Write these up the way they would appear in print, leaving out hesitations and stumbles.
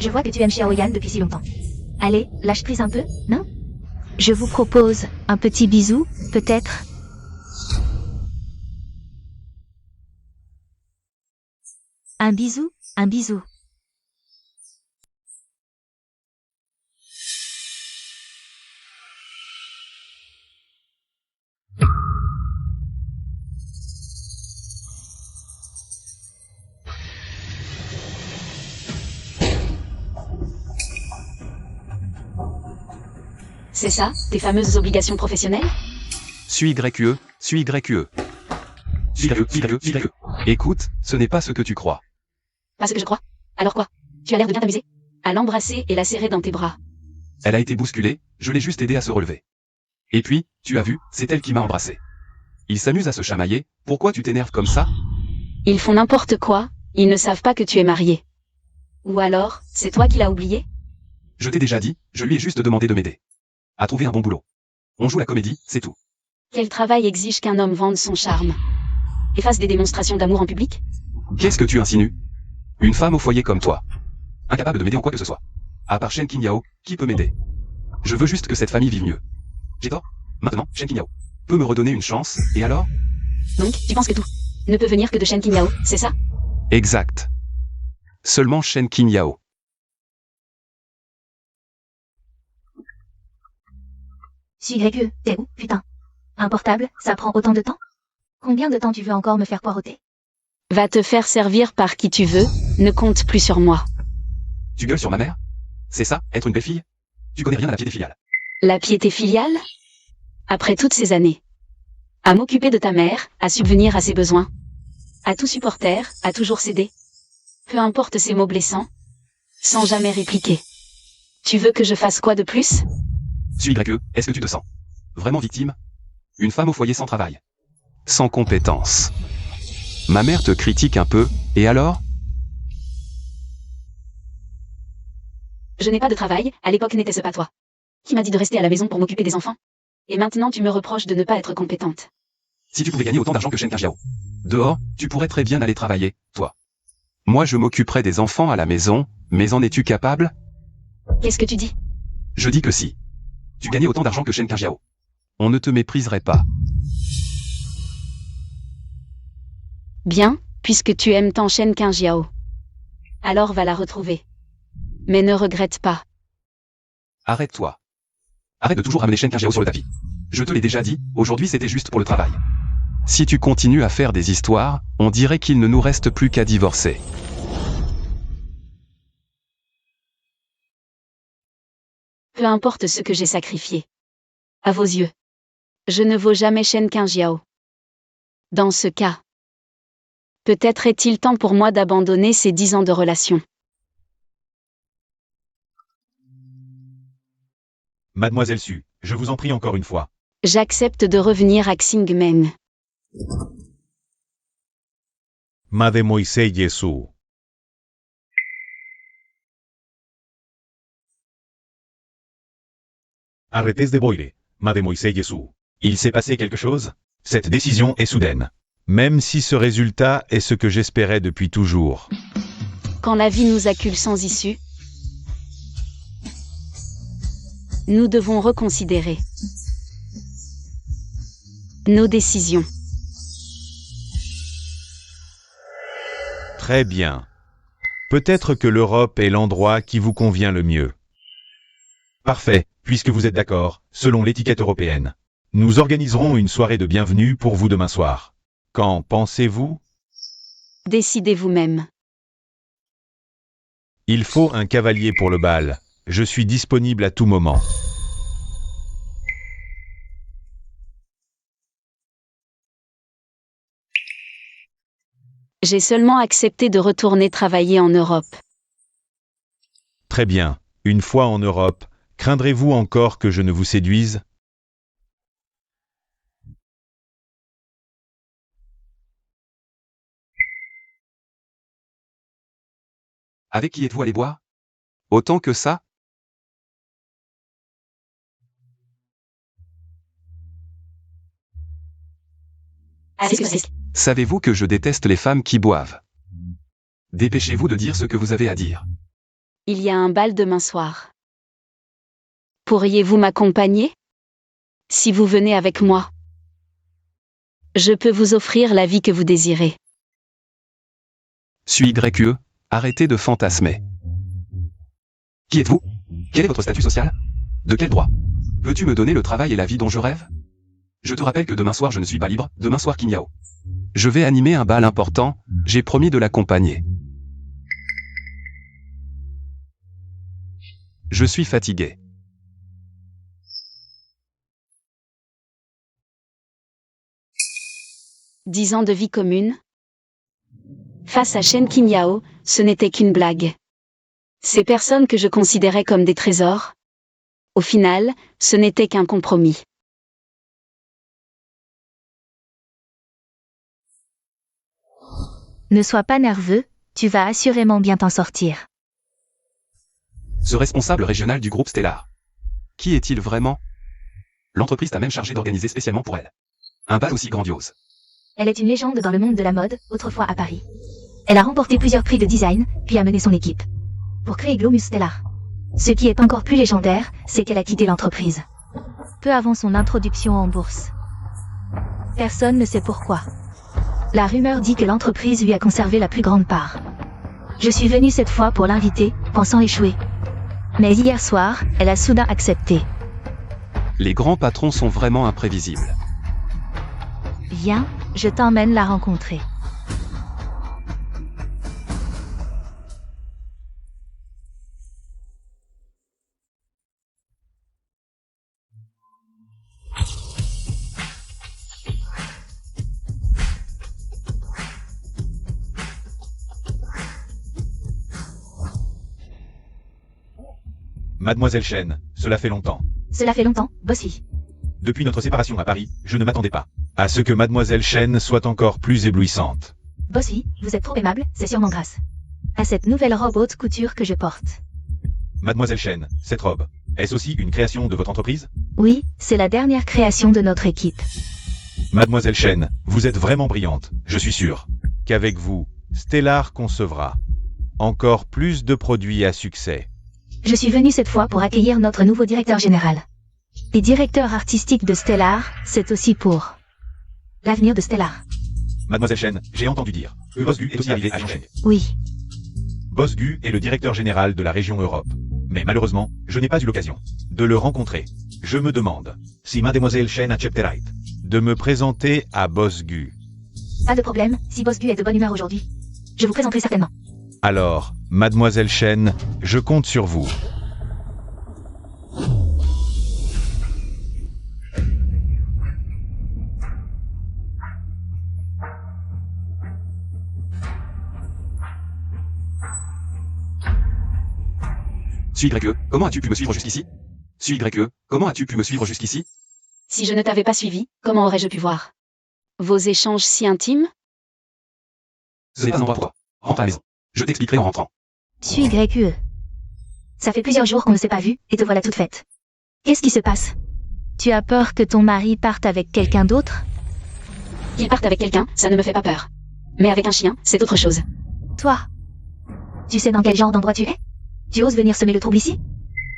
Je vois que tu aimes Xiaoyan depuis si longtemps. Allez, lâche prise un peu, non? Je vous propose un petit bisou, peut-être? Un bisou, un bisou. C'est ça, tes fameuses obligations professionnelles? Suis YE. Écoute, ce n'est pas ce que tu crois. Pas ce que je crois. Alors quoi? Tu as l'air de bien t'amuser à l'embrasser et la serrer dans tes bras. Elle a été bousculée, je l'ai juste aidée à se relever. Et puis, tu as vu, c'est elle qui m'a embrassé. Ils s'amusent à se chamailler, pourquoi tu t'énerves comme ça? Ils font n'importe quoi, ils ne savent pas que tu es marié. Ou alors, c'est toi qui l'as oublié? Je t'ai déjà dit, je lui ai juste demandé de m'aider. À trouver un bon boulot. On joue la comédie, c'est tout. Quel travail exige qu'un homme vende son charme? Et fasse des démonstrations d'amour en public? Qu'est-ce que tu insinues? Une femme au foyer comme toi. Incapable de m'aider en quoi que ce soit. À part Shen Qingyao, qui peut m'aider? Je veux juste que cette famille vive mieux. J'ai tort? Maintenant, Shen Qingyao peut me redonner une chance, et alors? Donc, tu penses que tout ne peut venir que de Shen Qingyao, c'est ça? Exact. Seulement Shen Qingyao. YE, t'es où, putain? Un portable, ça prend autant de temps? Combien de temps tu veux encore me faire poireauter? Va te faire servir par qui tu veux, ne compte plus sur moi. Tu gueules sur ma mère? C'est ça, être une belle fille? Tu connais rien à la piété filiale. La piété filiale? Après toutes ces années. À m'occuper de ta mère, à subvenir à ses besoins. À tout supporter, à toujours céder. Peu importe ses mots blessants. Sans jamais répliquer. Tu veux que je fasse quoi de plus? Suis YE, est-ce que tu te sens vraiment victime? Une femme au foyer sans travail. Sans compétence. Ma mère te critique un peu, et alors? Je n'ai pas de travail, à l'époque n'était-ce pas toi qui m'a dit de rester à la maison pour m'occuper des enfants? Et maintenant tu me reproches de ne pas être compétente. Si tu pouvais gagner autant d'argent que Shen Qingyao dehors, tu pourrais très bien aller travailler, toi. Moi je m'occuperais des enfants à la maison, mais en es-tu capable? Qu'est-ce que tu dis? Je dis que si. Tu gagnais autant d'argent que Shen Qingyao. On ne te mépriserait pas. Bien, puisque tu aimes tant Shen Qingyao. Alors va la retrouver. Mais ne regrette pas. Arrête-toi. Arrête de toujours ramener Shen Qingyao sur le tapis. Je te l'ai déjà dit, aujourd'hui c'était juste pour le travail. Si tu continues à faire des histoires, on dirait qu'il ne nous reste plus qu'à divorcer. Peu importe ce que j'ai sacrifié. À vos yeux. Je ne vaux jamais Shen Qingyao. Dans ce cas. Peut-être est-il temps pour moi d'abandonner ces 10 ans de relation. Mademoiselle Su, je vous en prie encore une fois. J'accepte de revenir à Xingmen. Mademoiselle Yesu. Arrêtez de boire, Mademoiselle Yesu. Il s'est passé quelque chose? Cette décision est soudaine. Même si ce résultat est ce que j'espérais depuis toujours. Quand la vie nous accule sans issue, nous devons reconsidérer nos décisions. Très bien. Peut-être que l'Europe est l'endroit qui vous convient le mieux. Parfait, puisque vous êtes d'accord, selon l'étiquette européenne. Nous organiserons une soirée de bienvenue pour vous demain soir. Qu'en pensez-vous? Décidez vous-même. Il faut un cavalier pour le bal. Je suis disponible à tout moment. J'ai seulement accepté de retourner travailler en Europe. Très bien. Une fois en Europe, craindrez-vous encore que je ne vous séduise? Avec qui êtes-vous allé boire? Autant que ça? Savez-vous que je déteste les femmes qui boivent? Dépêchez-vous de dire ce que vous avez à dire. Il y a un bal demain soir. Pourriez-vous m'accompagner? Si vous venez avec moi, je peux vous offrir la vie que vous désirez. Suis YE, arrêtez de fantasmer. Qui êtes-vous? Quel est votre statut social? De quel droit? Peux-tu me donner le travail et la vie dont je rêve? Je te rappelle que demain soir je ne suis pas libre, demain soir Qin Yao. Je vais animer un bal important, j'ai promis de l'accompagner. Je suis fatigué. « 10 ans de vie commune. Face à Shen Qin Yao, ce n'était qu'une blague. Ces personnes que je considérais comme des trésors, au final, ce n'était qu'un compromis. Ne sois pas nerveux, tu vas assurément bien t'en sortir. Ce responsable régional du groupe Stellar. Qui est-il vraiment? L'entreprise t'a même chargé d'organiser spécialement pour elle un bal aussi grandiose. Elle est une légende dans le monde de la mode, autrefois à Paris. Elle a remporté plusieurs prix de design, puis a mené son équipe pour créer Glomus Stellar. Ce qui est encore plus légendaire, c'est qu'elle a quitté l'entreprise peu avant son introduction en bourse. Personne ne sait pourquoi. La rumeur dit que l'entreprise lui a conservé la plus grande part. Je suis venue cette fois pour l'inviter, pensant échouer. Mais hier soir, elle a soudain accepté. Les grands patrons sont vraiment imprévisibles. Viens, je t'emmène la rencontrer. Mademoiselle Chen, cela fait longtemps. Cela fait longtemps, Bossy. Depuis notre séparation à Paris, je ne m'attendais pas à ce que Mademoiselle Chen soit encore plus éblouissante. Bossy, vous êtes trop aimable, c'est sûrement grâce à cette nouvelle robe haute couture que je porte. Mademoiselle Chen, cette robe, est-ce aussi une création de votre entreprise? Oui, c'est la dernière création de notre équipe. Mademoiselle Chen, vous êtes vraiment brillante, je suis sûr qu'avec vous, Stellar concevra encore plus de produits à succès. Je suis venue cette fois pour accueillir notre nouveau directeur général. Et directeur artistique de Stellar, c'est aussi pour l'avenir de Stellar. Mademoiselle Chen, j'ai entendu dire que Boss Gu est aussi arrivé à Chongqing. Oui. Boss Gu est le directeur général de la région Europe. Mais malheureusement, je n'ai pas eu l'occasion de le rencontrer. Je me demande si Mademoiselle Chen accepterait de me présenter à Boss Gu. Pas de problème, si Boss Gu est de bonne humeur aujourd'hui, je vous présenterai certainement. Alors, Mademoiselle Chen, je compte sur vous. Suis YE, comment as-tu pu me suivre jusqu'ici? Suis YE, comment as-tu pu me suivre jusqu'ici? Si je ne t'avais pas suivi, comment aurais-je pu voir vos échanges si intimes? Ce n'est pas un endroit pour toi. Rentre à la maison. Je t'expliquerai en rentrant. Suis YE. Ça fait plusieurs jours qu'on ne s'est pas vu, et te voilà toute faite. Qu'est-ce qui se passe? Tu as peur que ton mari parte avec quelqu'un d'autre? Qu'il parte avec quelqu'un, ça ne me fait pas peur. Mais avec un chien, c'est autre chose. Toi, tu sais dans quel genre d'endroit tu es? Tu oses venir semer le trouble ici?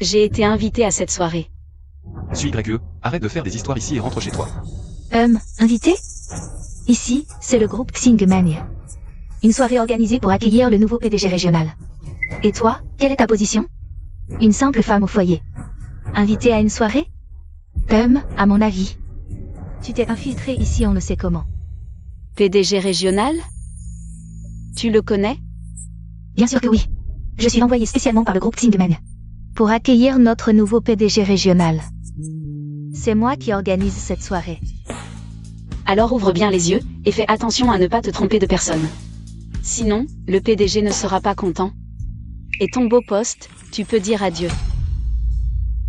J'ai été invitée à cette soirée. Suis YE, arrête de faire des histoires ici et rentre chez toi. Invité? Ici, c'est le groupe Xingmeng. Une soirée organisée pour accueillir le nouveau PDG régional. Et toi, quelle est ta position? Une simple femme au foyer. Invitée à une soirée? À mon avis. Tu t'es infiltré ici on ne sait comment. PDG régional? Tu le connais? Bien sûr que oui. Je suis envoyé spécialement par le groupe Xingmeng pour accueillir notre nouveau PDG régional. C'est moi qui organise cette soirée. Alors ouvre bien les yeux, et fais attention à ne pas te tromper de personne. Sinon, le PDG ne sera pas content. Et ton beau poste, tu peux dire adieu.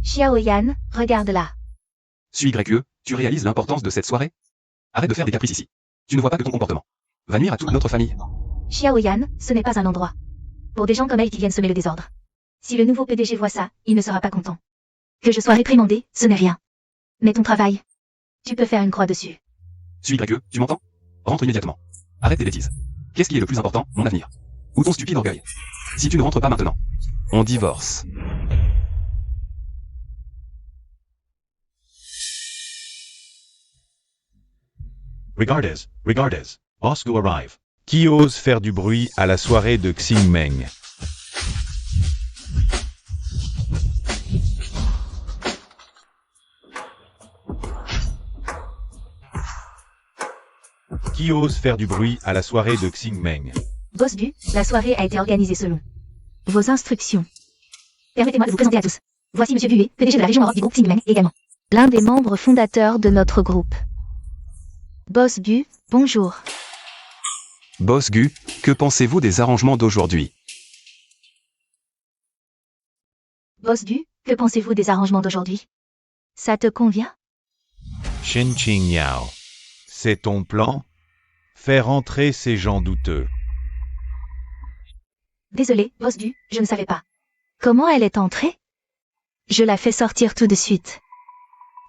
Xiaoyan, regarde là. Suis YE, tu réalises l'importance de cette soirée? Arrête de faire des caprices ici. Tu ne vois pas que ton comportement va nuire à toute notre famille. Xiaoyan, ce n'est pas un endroit pour des gens comme elle qui viennent semer le désordre. Si le nouveau PDG voit ça, il ne sera pas content. Que je sois réprimandé, ce n'est rien. Mais ton travail, tu peux faire une croix dessus. Suis YE, tu m'entends? Rentre immédiatement. Arrête tes bêtises. Qu'est-ce qui est le plus important, mon avenir? Ou ton stupide orgueil? Si tu ne rentres pas maintenant, On divorce. Regardez. Bosgu arrive. Qui ose faire du bruit à la soirée de Xingmeng? Qui ose faire du bruit à la soirée de Xingmeng? Boss Bu, la soirée a été organisée selon vos instructions. Permettez-moi de vous présenter à tous. Voici Monsieur Bué, PDG de la région Europe du groupe Xingmeng et également l'un des membres fondateurs de notre groupe. Boss Bu, bonjour. Boss Gu, que pensez-vous des arrangements d'aujourd'hui? Boss Bu, que pensez-vous des arrangements d'aujourd'hui? Ça te convient? Shen Qingyao. C'est ton plan? Faire entrer ces gens douteux. Désolé, Boss Bu, je ne savais pas. Comment elle est entrée? Je la fais sortir tout de suite.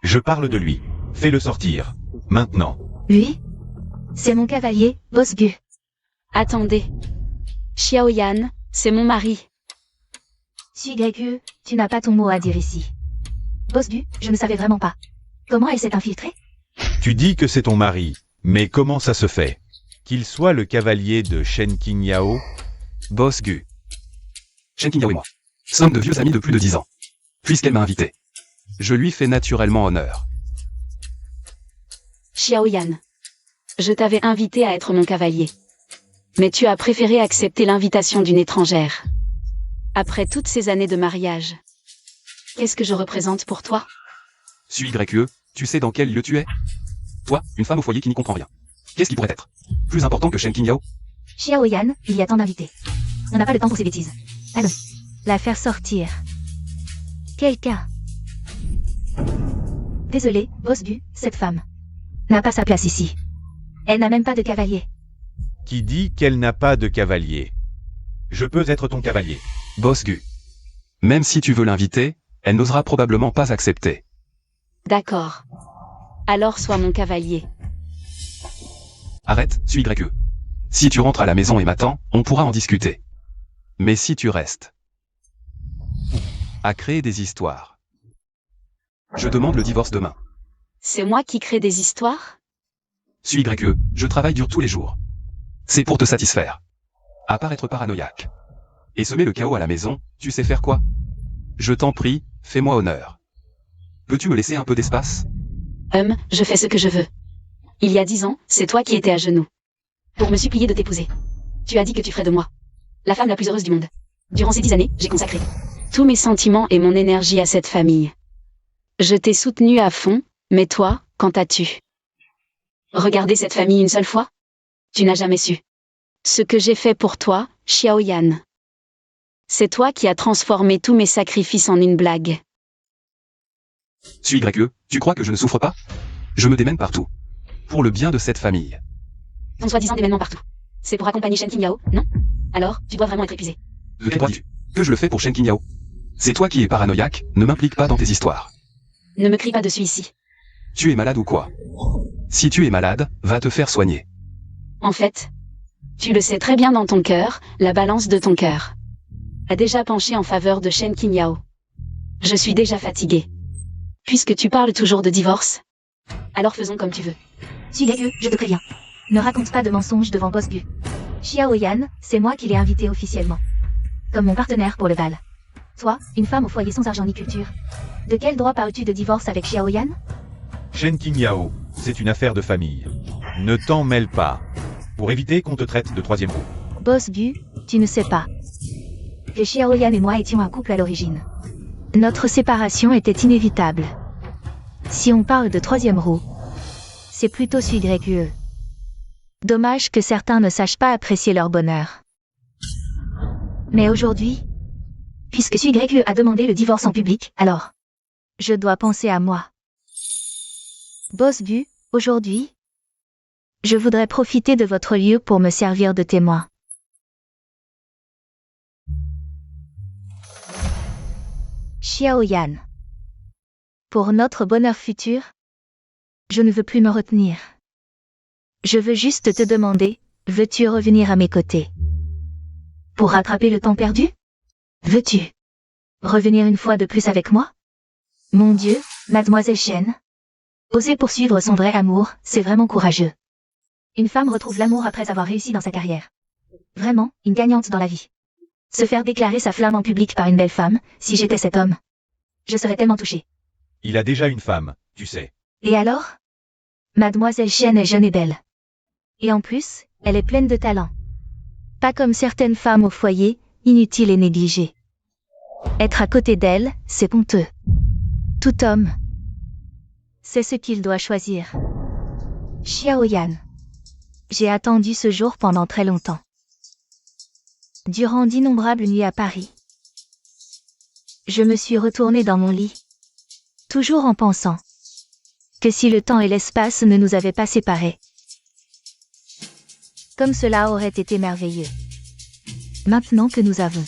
Je parle de lui. Fais-le sortir. Maintenant. Lui? C'est mon cavalier, Boss Bu. Attendez. Xiaoyan, c'est mon mari. Suis Gregu, tu n'as pas ton mot à dire ici. Boss Bu, je ne savais vraiment pas. Comment elle s'est infiltrée? Tu dis que c'est ton mari, mais comment ça se fait? Qu'il soit le cavalier de Shen Qingyao? Boss Gu. Shen Qingyao et moi sommes de vieux amis de plus de 10 ans. Puisqu'elle m'a invité, je lui fais naturellement honneur. Xiaoyan. Je t'avais invité à être mon cavalier. Mais tu as préféré accepter l'invitation d'une étrangère. Après toutes ces années de mariage. Qu'est-ce que je représente pour toi? Suis Gregu, tu sais dans quel lieu tu es? Toi, une femme au foyer qui n'y comprend rien. Qu'est-ce qui pourrait être plus important que Shen Qingyao? Xiaoyan, il y a tant d'invités. On n'a pas le temps pour ces bêtises. Allons, la faire sortir. Quelqu'un. Désolé, Boss Bu, cette femme n'a pas sa place ici. Elle n'a même pas de cavalier. Qui dit qu'elle n'a pas de cavalier? Je peux être ton cavalier. Boss Gu. Même si tu veux l'inviter, elle n'osera probablement pas accepter. D'accord. Alors sois mon cavalier. Arrête, suis Gregu. Si tu rentres à la maison et m'attends, on pourra en discuter. Mais si tu restes à créer des histoires, je demande le divorce demain. C'est moi qui crée des histoires? Suis Gregu, je travaille dur tous les jours. C'est pour te satisfaire. À part être paranoïaque. Et semer le chaos à la maison, tu sais faire quoi? Je t'en prie, fais-moi honneur. Peux-tu me laisser un peu d'espace? Je fais ce que je veux. Il y a 10 ans, c'est toi qui étais à genoux. Pour me supplier de t'épouser. Tu as dit que tu ferais de moi la femme la plus heureuse du monde. Durant ces 10 années, j'ai consacré tous mes sentiments et mon énergie à cette famille. Je t'ai soutenu à fond, mais toi, qu'en as-tu? Regardé cette famille une seule fois? Tu n'as jamais su ce que j'ai fait pour toi, Xiaoyan. C'est toi qui as transformé tous mes sacrifices en une blague. Suis Gregu, tu crois que je ne souffre pas? Je me démène partout. Pour le bien de cette famille. Ton soi-disant démènement partout. C'est pour accompagner Shen Qingyao, non? Alors, tu dois vraiment être épuisé. De quel droit dis-tu que je le fais pour Shen Qingyao? C'est toi qui es paranoïaque, ne m'implique pas dans tes histoires. Ne me crie pas dessus ici. Tu es malade ou quoi? Si tu es malade, va te faire soigner. En fait, tu le sais très bien dans ton cœur, la balance de ton cœur a déjà penché en faveur de Shen Qingyao. Je suis déjà fatiguée. Puisque tu parles toujours de divorce, alors faisons comme tu veux. Suis Gregu, je te préviens. Ne raconte pas de mensonges devant Boss Bu. Xiaoyan, c'est moi qui l'ai invité officiellement. Comme mon partenaire pour le bal. Toi, une femme au foyer sans argent ni culture. De quel droit parles-tu de divorce avec Xiaoyan? Shen Qingyao, c'est une affaire de famille. Ne t'en mêle pas. Pour éviter qu'on te traite de troisième roue. Boss Bu, tu ne sais pas que Xiaoyan et moi étions un couple à l'origine. Notre séparation était inévitable. Si on parle de troisième roue, c'est plutôt Suis Gregu. Dommage que certains ne sachent pas apprécier leur bonheur. Mais aujourd'hui, puisque Suis Gregu a demandé le divorce en public, alors je dois penser à moi. Boss Bu, aujourd'hui, je voudrais profiter de votre lieu pour me servir de témoin. Xiaoyan. Pour notre bonheur futur, je ne veux plus me retenir. Je veux juste te demander, veux-tu revenir à mes côtés? Pour rattraper le temps perdu? Veux-tu revenir une fois de plus avec moi? Mon Dieu, mademoiselle Chen. Oser poursuivre son vrai amour, c'est vraiment courageux. Une femme retrouve l'amour après avoir réussi dans sa carrière. Vraiment, une gagnante dans la vie. Se faire déclarer sa flamme en public par une belle femme, si j'étais cet homme. Je serais tellement touchée. Il a déjà une femme, tu sais. Et alors? Mademoiselle Chen est jeune et belle. Et en plus, elle est pleine de talent. Pas comme certaines femmes au foyer, inutiles et négligées. Être à côté d'elle, c'est honteux. Tout homme. C'est ce qu'il doit choisir. Xiaoyan. J'ai attendu ce jour pendant très longtemps. Durant d'innombrables nuits à Paris. Je me suis retournée dans mon lit. Toujours en pensant que si le temps et l'espace ne nous avaient pas séparés. Comme cela aurait été merveilleux. Maintenant que nous avons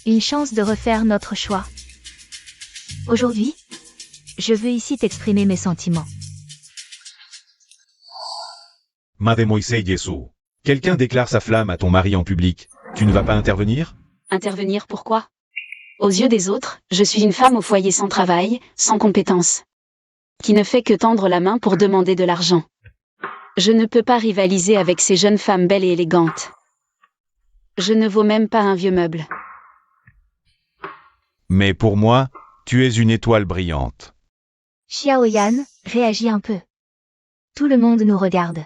une chance de refaire notre choix. Aujourd'hui, je veux ici t'exprimer mes sentiments. Mademoiselle Yesu. Quelqu'un déclare sa flamme à ton mari en public. Tu ne vas pas intervenir? Intervenir pourquoi? Aux yeux des autres, je suis une femme au foyer sans travail, sans compétences. Qui ne fait que tendre la main pour demander de l'argent. Je ne peux pas rivaliser avec ces jeunes femmes belles et élégantes. Je ne vaux même pas un vieux meuble. Mais pour moi, tu es une étoile brillante. Xiaoyan, réagis un peu. Tout le monde nous regarde.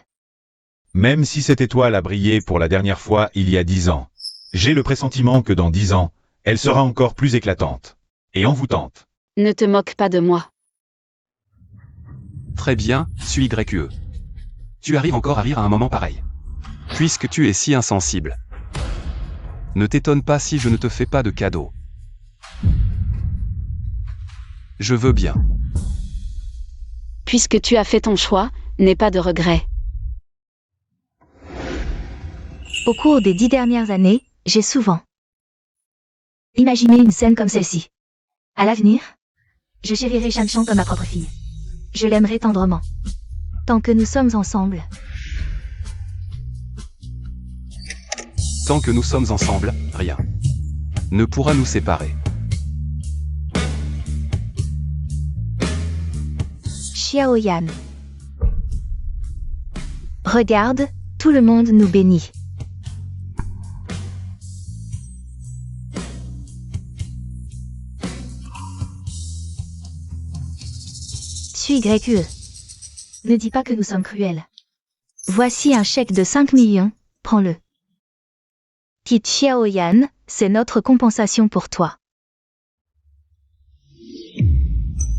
Même si cette étoile a brillé pour la dernière fois il y a 10 ans, j'ai le pressentiment que dans 10 ans, elle sera encore plus éclatante et envoûtante. Ne te moque pas de moi. Très bien, suis YQE. Tu arrives encore à rire à un moment pareil. Puisque tu es si insensible. Ne t'étonne pas si je ne te fais pas de cadeau. Je veux bien. Puisque tu as fait ton choix, n'aie pas de regrets. Au cours des 10 dernières années, j'ai souvent imaginé une scène comme celle-ci. À l'avenir, je chérirai Shanshan comme ma propre fille. Je l'aimerai tendrement. Tant que nous sommes ensemble. Tant que nous sommes ensemble, rien ne pourra nous séparer. Xiaoyan. Regarde, tout le monde nous bénit. Suis YQE. Ne dis pas que nous sommes cruels. Voici un chèque de 5 millions, prends-le. Petite Xiaoyan, c'est notre compensation pour toi.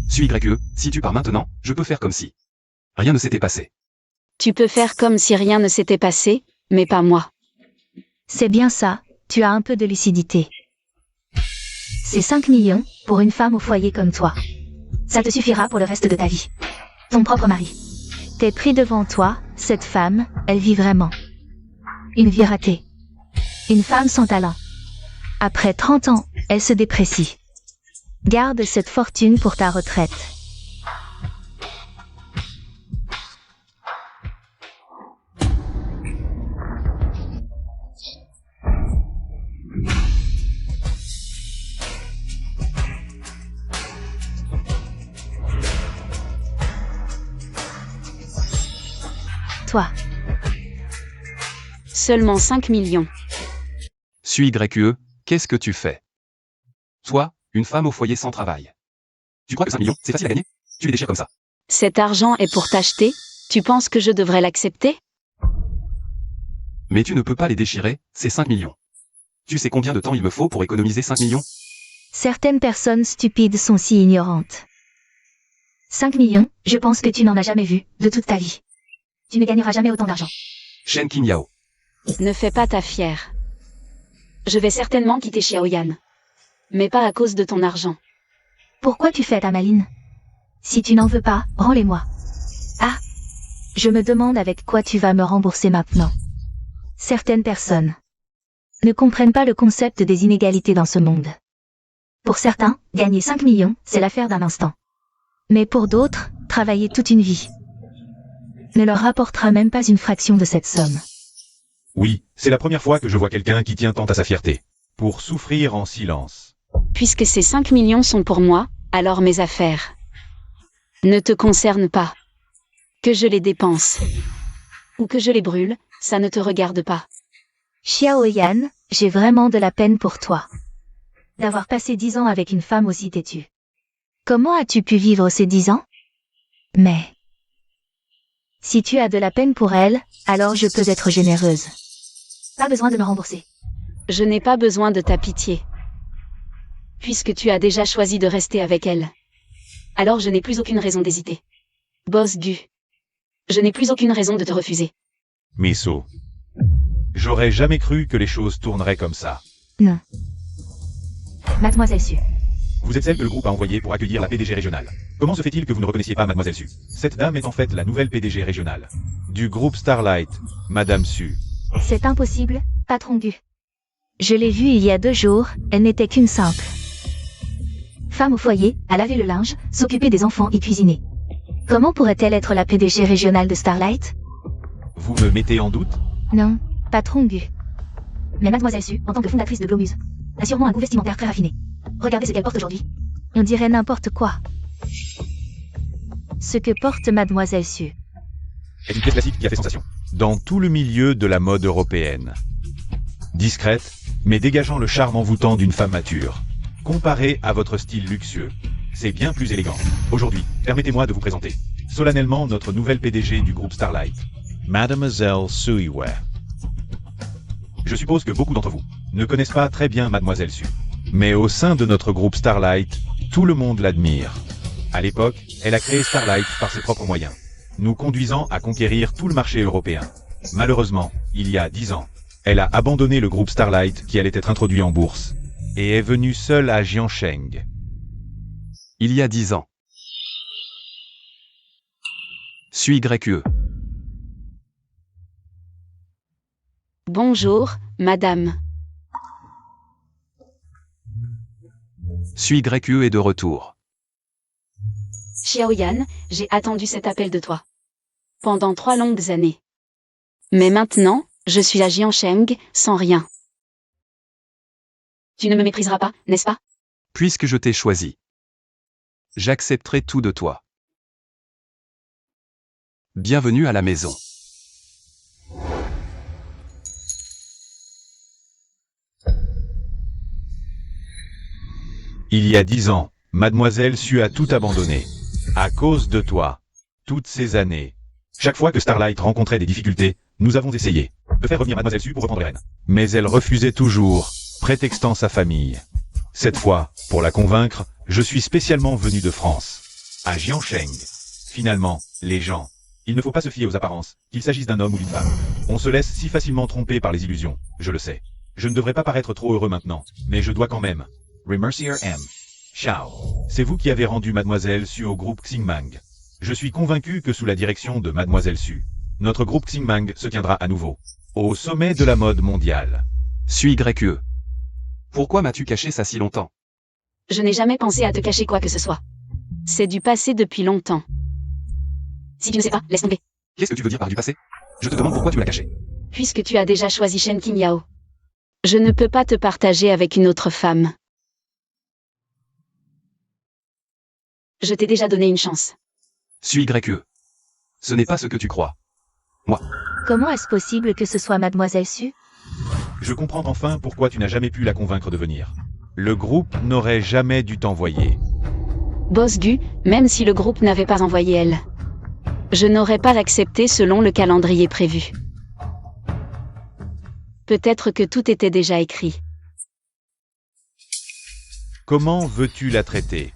Suis YQE, si tu pars maintenant, je peux faire comme si rien ne s'était passé. Tu peux faire comme si rien ne s'était passé, mais pas moi. C'est bien ça, tu as un peu de lucidité. C'est 5 millions, pour une femme au foyer comme toi. Ça te suffira pour le reste de ta vie. Ton propre mari. T'es pris devant toi, cette femme, elle vit vraiment. Une vie ratée. Une femme sans talent. Après 30 ans, elle se déprécie. Garde cette fortune pour ta retraite. Toi. Seulement 5 millions. Suis YQE, qu'est-ce que tu fais? Toi, une femme au foyer sans travail. Tu crois que 5 millions, c'est facile à gagner? Tu les déchires comme ça. Cet argent est pour t'acheter? Tu penses que je devrais l'accepter? Mais tu ne peux pas les déchirer, c'est 5 millions. Tu sais combien de temps il me faut pour économiser 5 millions? Certaines personnes stupides sont si ignorantes. 5 millions, je pense que tu n'en as jamais vu, de toute ta vie. Tu ne gagneras jamais autant d'argent. Shen Qingyao. Ne fais pas ta fière. Je vais certainement quitter Xiaoyan. Mais pas à cause de ton argent. Pourquoi tu fais ta maline? Si tu n'en veux pas, rends-les-moi. Ah! Je me demande avec quoi tu vas me rembourser maintenant. Certaines personnes ne comprennent pas le concept des inégalités dans ce monde. Pour certains, gagner 5 millions, c'est l'affaire d'un instant. Mais pour d'autres, travailler toute une vie ne leur rapportera même pas une fraction de cette somme. Oui, c'est la première fois que je vois quelqu'un qui tient tant à sa fierté. pour souffrir en silence. Puisque ces 5 millions sont pour moi, alors mes affaires ne te concernent pas. Que je les dépense ou que je les brûle, ça ne te regarde pas. Xiaoyan, j'ai vraiment de la peine pour toi. D'avoir passé 10 ans avec une femme aussi têtue. Comment as-tu pu vivre ces 10 ans? Mais... si tu as de la peine pour elle, alors je peux être généreuse. Pas besoin de me rembourser. Je n'ai pas besoin de ta pitié. Puisque tu as déjà choisi de rester avec elle. Alors je n'ai plus aucune raison d'hésiter. Boss Gu. Je n'ai plus aucune raison de te refuser. Miso. J'aurais jamais cru que les choses tourneraient comme ça. Non. Mademoiselle Su. Vous êtes celle que le groupe a envoyée pour accueillir la PDG régionale. Comment se fait-il que vous ne reconnaissiez pas Mademoiselle Su? Cette dame est en fait la nouvelle PDG régionale. Du groupe Starlight, Madame Su. C'est impossible, patron Gu. Je l'ai vue il y a 2 jours, elle n'était qu'une simple femme au foyer, à laver le linge, s'occuper des enfants et cuisiner. Comment pourrait-elle être la PDG régionale de Starlight? Vous me mettez en doute? Non, patron Gu. Mais Mademoiselle Su, en tant que fondatrice de Glomuse, a sûrement un goût vestimentaire très raffiné. Regardez ce qu'elle porte aujourd'hui. On dirait n'importe quoi. Ce que porte Mademoiselle Su. C'est une pièce classique qui a fait sensation. Dans tout le milieu de la mode européenne. Discrète, mais dégageant le charme envoûtant d'une femme mature. Comparée à votre style luxueux, c'est bien plus élégant. Aujourd'hui, permettez-moi de vous présenter solennellement notre nouvelle PDG du groupe Starlight, Mademoiselle Suiwe. Je suppose que beaucoup d'entre vous ne connaissent pas très bien Mademoiselle Su. Mais au sein de notre groupe Starlight, tout le monde l'admire. À l'époque, elle a créé Starlight par ses propres moyens, nous conduisant à conquérir tout le marché européen. Malheureusement, il y a 10 ans, elle a abandonné le groupe Starlight qui allait être introduit en bourse, et est venue seule à Jiansheng. Il y a 10 ans. Suis YE. Bonjour, madame. Suis YE est de retour. Xiaoyan, j'ai attendu cet appel de toi. Pendant 3 longues années. Mais maintenant, je suis à Jiansheng, sans rien. Tu ne me mépriseras pas, n'est-ce pas? Puisque je t'ai choisi, j'accepterai tout de toi. Bienvenue à la maison. Il y a 10 ans, Mademoiselle Su a tout abandonné. À cause de toi. Toutes ces années. Chaque fois que Starlight rencontrait des difficultés, nous avons essayé de faire revenir Mademoiselle Su pour reprendre les rênes. Mais elle refusait toujours, prétextant sa famille. Cette fois, pour la convaincre, je suis spécialement venu de France. À Jiansheng. Finalement, les gens. Il ne faut pas se fier aux apparences, qu'il s'agisse d'un homme ou d'une femme. On se laisse si facilement tromper par les illusions, je le sais. Je ne devrais pas paraître trop heureux maintenant, mais je dois quand même. Remercier M. Xiao. C'est vous qui avez rendu Mademoiselle Su au groupe Xingmang. Je suis convaincu que sous la direction de Mademoiselle Su, notre groupe Xingmang se tiendra à nouveau. Au sommet de la mode mondiale. Suis YE. Pourquoi m'as-tu caché ça si longtemps? Je n'ai jamais pensé à te cacher quoi que ce soit. C'est du passé depuis longtemps. Si tu ne sais pas, laisse tomber. Qu'est-ce que tu veux dire par du passé? Je te demande pourquoi tu me l'as caché. Puisque tu as déjà choisi Shen Qingyao. Je ne peux pas te partager avec une autre femme. Je t'ai déjà donné une chance. Suis YE. Ce n'est pas ce que tu crois. Comment est-ce possible que ce soit Mademoiselle Su? Je comprends enfin pourquoi tu n'as jamais pu la convaincre de venir. Le groupe n'aurait jamais dû t'envoyer. Boss Gu, même si le groupe n'avait pas envoyé elle. Je n'aurais pas accepté selon le calendrier prévu. Peut-être que tout était déjà écrit. Comment veux-tu la traiter?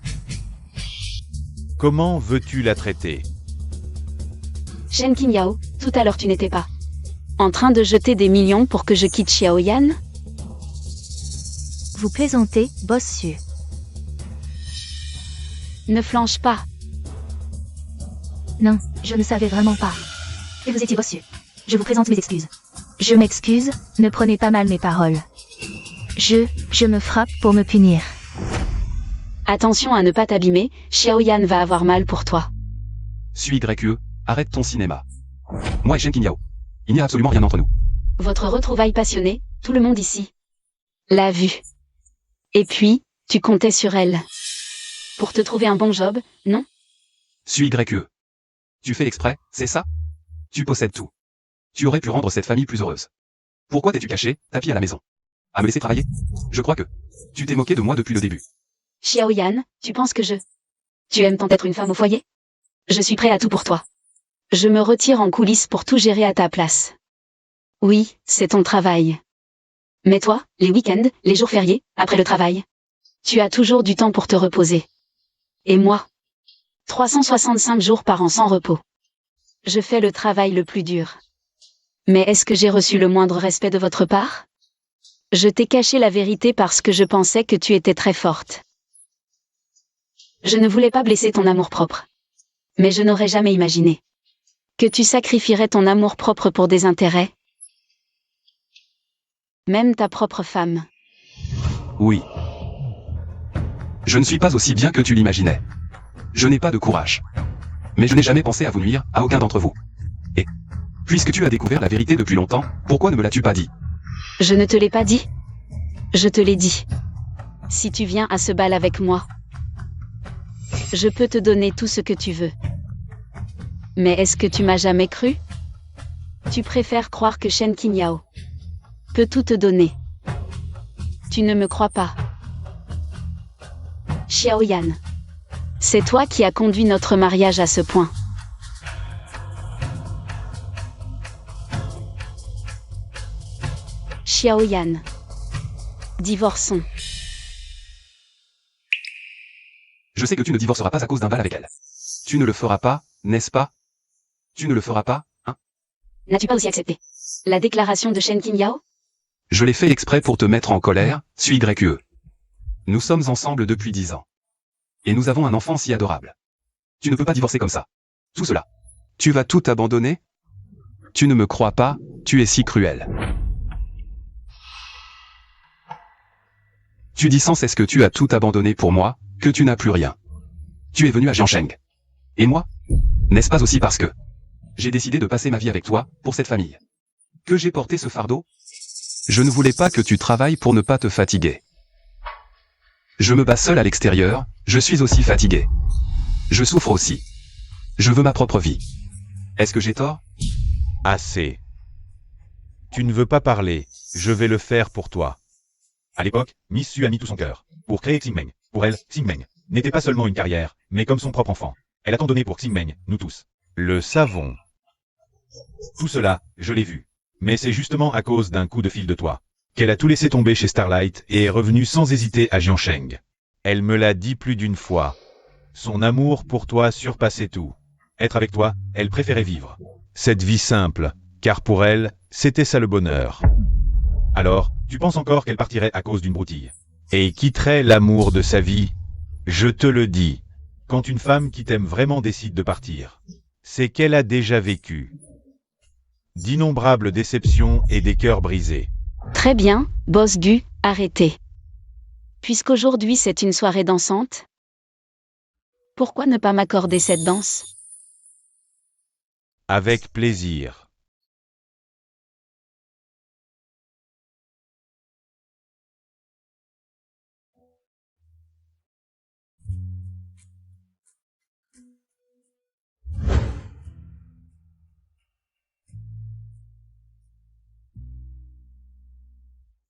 Comment veux-tu la traiter? Shen Qingyao, tout à l'heure tu n'étais pas en train de jeter des millions pour que je quitte Xiaoyan? Vous plaisantez, Boss Su. Ne flanche pas. Non, je ne savais vraiment pas. Et vous étiez Boss Su. Je vous présente mes excuses. Je m'excuse, ne prenez pas mal mes paroles. Je me frappe pour me punir. Attention à ne pas t'abîmer, Xiaoyan va avoir mal pour toi. Suis YE, arrête ton cinéma. Moi et Shen Qingyao. Il n'y a absolument rien entre nous. Votre retrouvaille passionnée, tout le monde ici l'a vu. Et puis, tu comptais sur elle. Pour te trouver un bon job, non? Suis YE. Tu fais exprès, c'est ça? Tu possèdes tout. Tu aurais pu rendre cette famille plus heureuse. Pourquoi t'es-tu caché, tapis à la maison? À me laisser travailler? Je crois que tu t'es moqué de moi depuis le début. Xiaoyan, tu penses que Tu aimes tant être une femme au foyer? Je suis prêt à tout pour toi. Je me retire en coulisses pour tout gérer à ta place. Oui, c'est ton travail. Mais toi, les week-ends, les jours fériés, après le travail, tu as toujours du temps pour te reposer. Et moi? 365 jours par an sans repos. Je fais le travail le plus dur. Mais est-ce que j'ai reçu le moindre respect de votre part? Je t'ai caché la vérité parce que je pensais que tu étais très forte. Je ne voulais pas blesser ton amour-propre. Mais je n'aurais jamais imaginé que tu sacrifierais ton amour-propre pour des intérêts. Même ta propre femme. Oui. Je ne suis pas aussi bien que tu l'imaginais. Je n'ai pas de courage. Mais je n'ai jamais pensé à vous nuire, à aucun d'entre vous. Et, puisque tu as découvert la vérité depuis longtemps, pourquoi ne me l'as-tu pas dit? Je ne te l'ai pas dit. Je te l'ai dit. Si tu viens à ce bal avec moi, je peux te donner tout ce que tu veux. Mais est-ce que tu m'as jamais cru? Tu préfères croire que Shen Qingyao peut tout te donner. Tu ne me crois pas. Xiaoyan, c'est toi qui as conduit notre mariage à ce point. Xiaoyan. Divorçons. Je sais que tu ne divorceras pas à cause d'un bal avec elle. Tu ne le feras pas, n'est-ce pas? Tu ne le feras pas, hein? N'as-tu pas aussi accepté la déclaration de Shen Qingyao? Je l'ai fait exprès pour te mettre en colère, suis YE. Nous sommes ensemble depuis 10 ans. Et nous avons un enfant si adorable. Tu ne peux pas divorcer comme ça. Tout cela. Tu vas tout abandonner? Tu ne me crois pas, tu es si cruel. Tu dis sans cesse que tu as tout abandonné pour moi, que tu n'as plus rien. Tu es venu à Jiangsheng. Et moi? N'est-ce pas aussi parce que j'ai décidé de passer ma vie avec toi, pour cette famille, que j'ai porté ce fardeau? Je ne voulais pas que tu travailles pour ne pas te fatiguer. Je me bats seul à l'extérieur, je suis aussi fatigué. Je souffre aussi. Je veux ma propre vie. Est-ce que j'ai tort? Assez. Tu ne veux pas parler, je vais le faire pour toi. À l'époque, Miss Su a mis tout son cœur pour créer Xingmeng. Pour elle, Xingmeng n'était pas seulement une carrière, mais comme son propre enfant. Elle a tant donné pour Xingmeng, nous tous. Le savons. Tout cela, je l'ai vu. Mais c'est justement à cause d'un coup de fil de toi qu'elle a tout laissé tomber chez Starlight et est revenue sans hésiter à Jiangsheng. Elle me l'a dit plus d'une fois. Son amour pour toi surpassait tout. Être avec toi, elle préférait vivre cette vie simple, car pour elle, c'était ça le bonheur. Alors, tu penses encore qu'elle partirait à cause d'une broutille et quitterait l'amour de sa vie? Je te le dis, quand une femme qui t'aime vraiment décide de partir, c'est qu'elle a déjà vécu d'innombrables déceptions et des cœurs brisés. Très bien, Boss Gu, arrêtez. Puisqu'aujourd'hui c'est une soirée dansante, pourquoi ne pas m'accorder cette danse? Avec plaisir.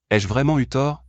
Ai-je vraiment eu tort?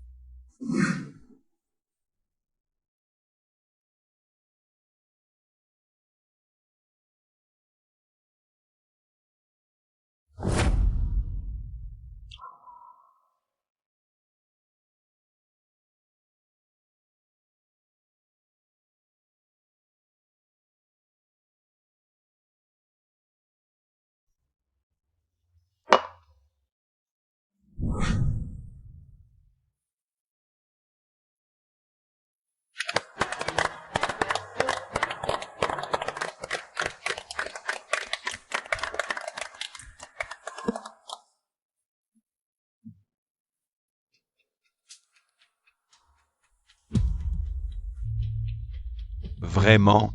Vraiment?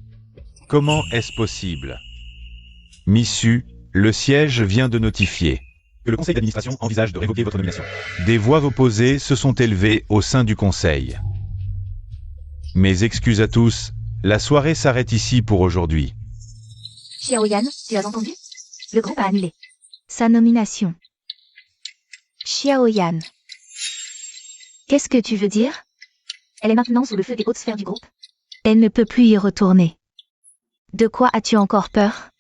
Comment est-ce possible? Miss Su, le siège vient de notifier que le conseil d'administration envisage de révoquer votre nomination. Des voix opposées se sont élevées au sein du conseil. Mes excuses à tous, la soirée s'arrête ici pour aujourd'hui. Xiaoyan, tu as entendu? Le groupe a annulé sa nomination. Xiaoyan. Qu'est-ce que tu veux dire? Elle est maintenant sous le feu des hautes sphères du groupe. Elle ne peut plus y retourner. De quoi as-tu encore peur?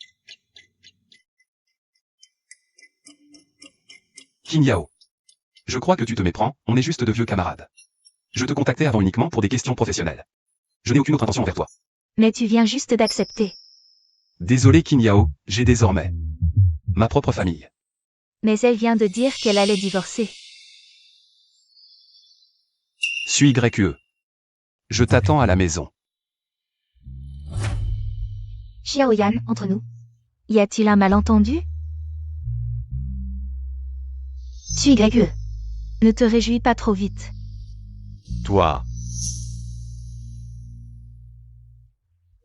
Qin Yao. Je crois que tu te méprends, on est juste de vieux camarades. Je te contactais avant uniquement pour des questions professionnelles. Je n'ai aucune autre intention envers toi. Mais tu viens juste d'accepter. Désolé Qin Yao, j'ai désormais ma propre famille. Mais elle vient de dire qu'elle allait divorcer. Suis YQE. Je t'attends à la maison. Xiaoyan, entre nous. Y a-t-il un malentendu? Suis YQE. Ne te réjouis pas trop vite. Toi.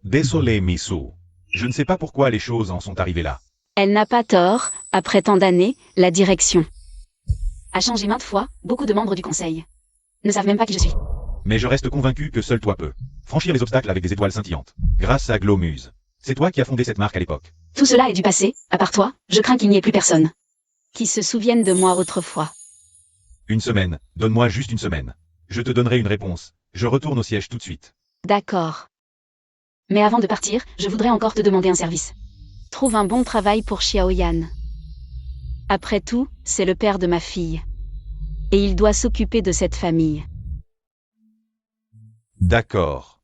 Désolé, Missou. Je ne sais pas pourquoi les choses en sont arrivées là. Elle n'a pas tort, après tant d'années, la direction a changé maintes fois, beaucoup de membres du conseil ne savent même pas qui je suis. Mais je reste convaincu que seul toi peux franchir les obstacles avec des étoiles scintillantes. Grâce à Glomuse. C'est toi qui as fondé cette marque à l'époque. Tout cela est du passé, à part toi, je crains qu'il n'y ait plus personne qui se souvienne de moi autrefois. Une semaine, donne-moi juste une semaine. Je te donnerai une réponse. Je retourne au siège tout de suite. D'accord. Mais avant de partir, je voudrais encore te demander un service. Trouve un bon travail pour Xiaoyan. Après tout, c'est le père de ma fille. Et il doit s'occuper de cette famille. D'accord.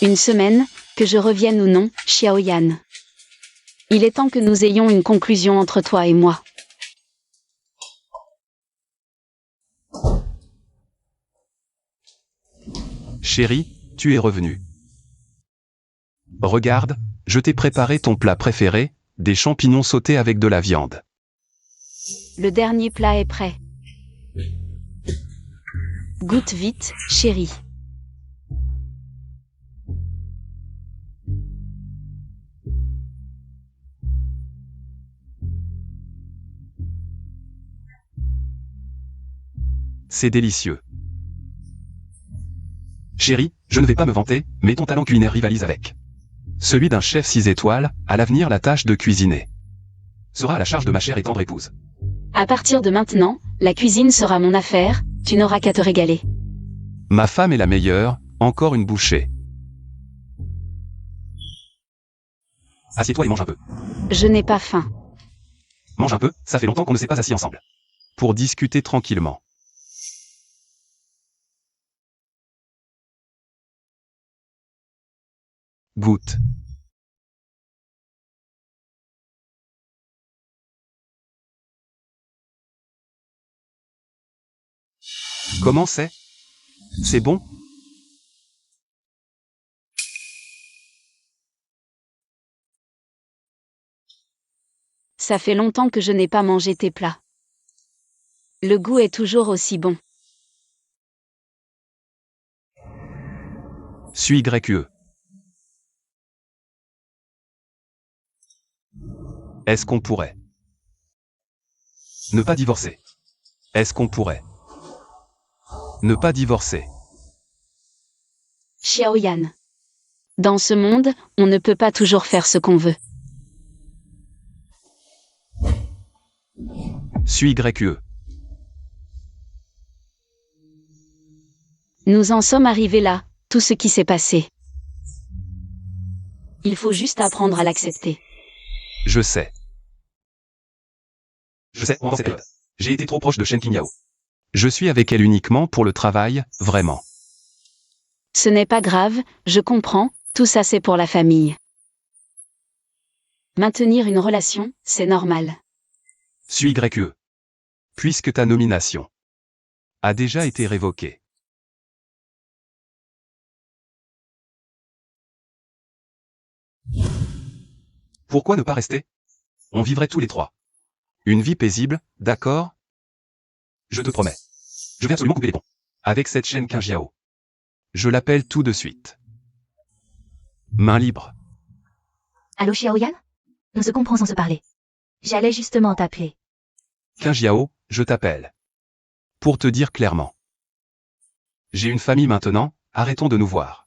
Une semaine, que je revienne ou non, Xiaoyan. Il est temps que nous ayons une conclusion entre toi et moi. Chérie, tu es revenu. Regarde, je t'ai préparé ton plat préféré, des champignons sautés avec de la viande. Le dernier plat est prêt. Goûte vite, chérie. C'est délicieux. Chérie, je ne vais pas me vanter, mais ton talent culinaire rivalise avec celui d'un chef 6 étoiles. À l'avenir, la tâche de cuisiner sera à la charge de ma chère et tendre épouse. À partir de maintenant, la cuisine sera mon affaire, tu n'auras qu'à te régaler. Ma femme est la meilleure, encore une bouchée. Assieds-toi et mange un peu. Je n'ai pas faim. Mange un peu, ça fait longtemps qu'on ne s'est pas assis ensemble. Pour discuter tranquillement. Goûte. Comment c'est? C'est bon? Ça fait longtemps que je n'ai pas mangé tes plats. Le goût est toujours aussi bon. Suis YQE. Est-ce qu'on pourrait ne pas divorcer? Est-ce qu'on pourrait ne pas divorcer? Xiaoyan. Dans ce monde, on ne peut pas toujours faire ce qu'on veut. Suis YQE. Nous en sommes arrivés là, tout ce qui s'est passé. Il faut juste apprendre à l'accepter. Je sais. Pendant cette période, j'ai été trop proche de Shen Qingyao. Je suis avec elle uniquement pour le travail, vraiment. Ce n'est pas grave, je comprends, tout ça c'est pour la famille. Maintenir une relation, c'est normal. Suis YQE. Puisque ta nomination a déjà été révoquée. Pourquoi ne pas rester? On vivrait tous les trois une vie paisible, d'accord? Je te promets. Je vais absolument couper les ponts avec cette Shen Qingyao. Je l'appelle tout de suite. Main libre. Allô Xiaoyan? On se comprend sans se parler. J'allais justement t'appeler. Qingjiao, je t'appelle. Pour te dire clairement. J'ai une famille maintenant, arrêtons de nous voir.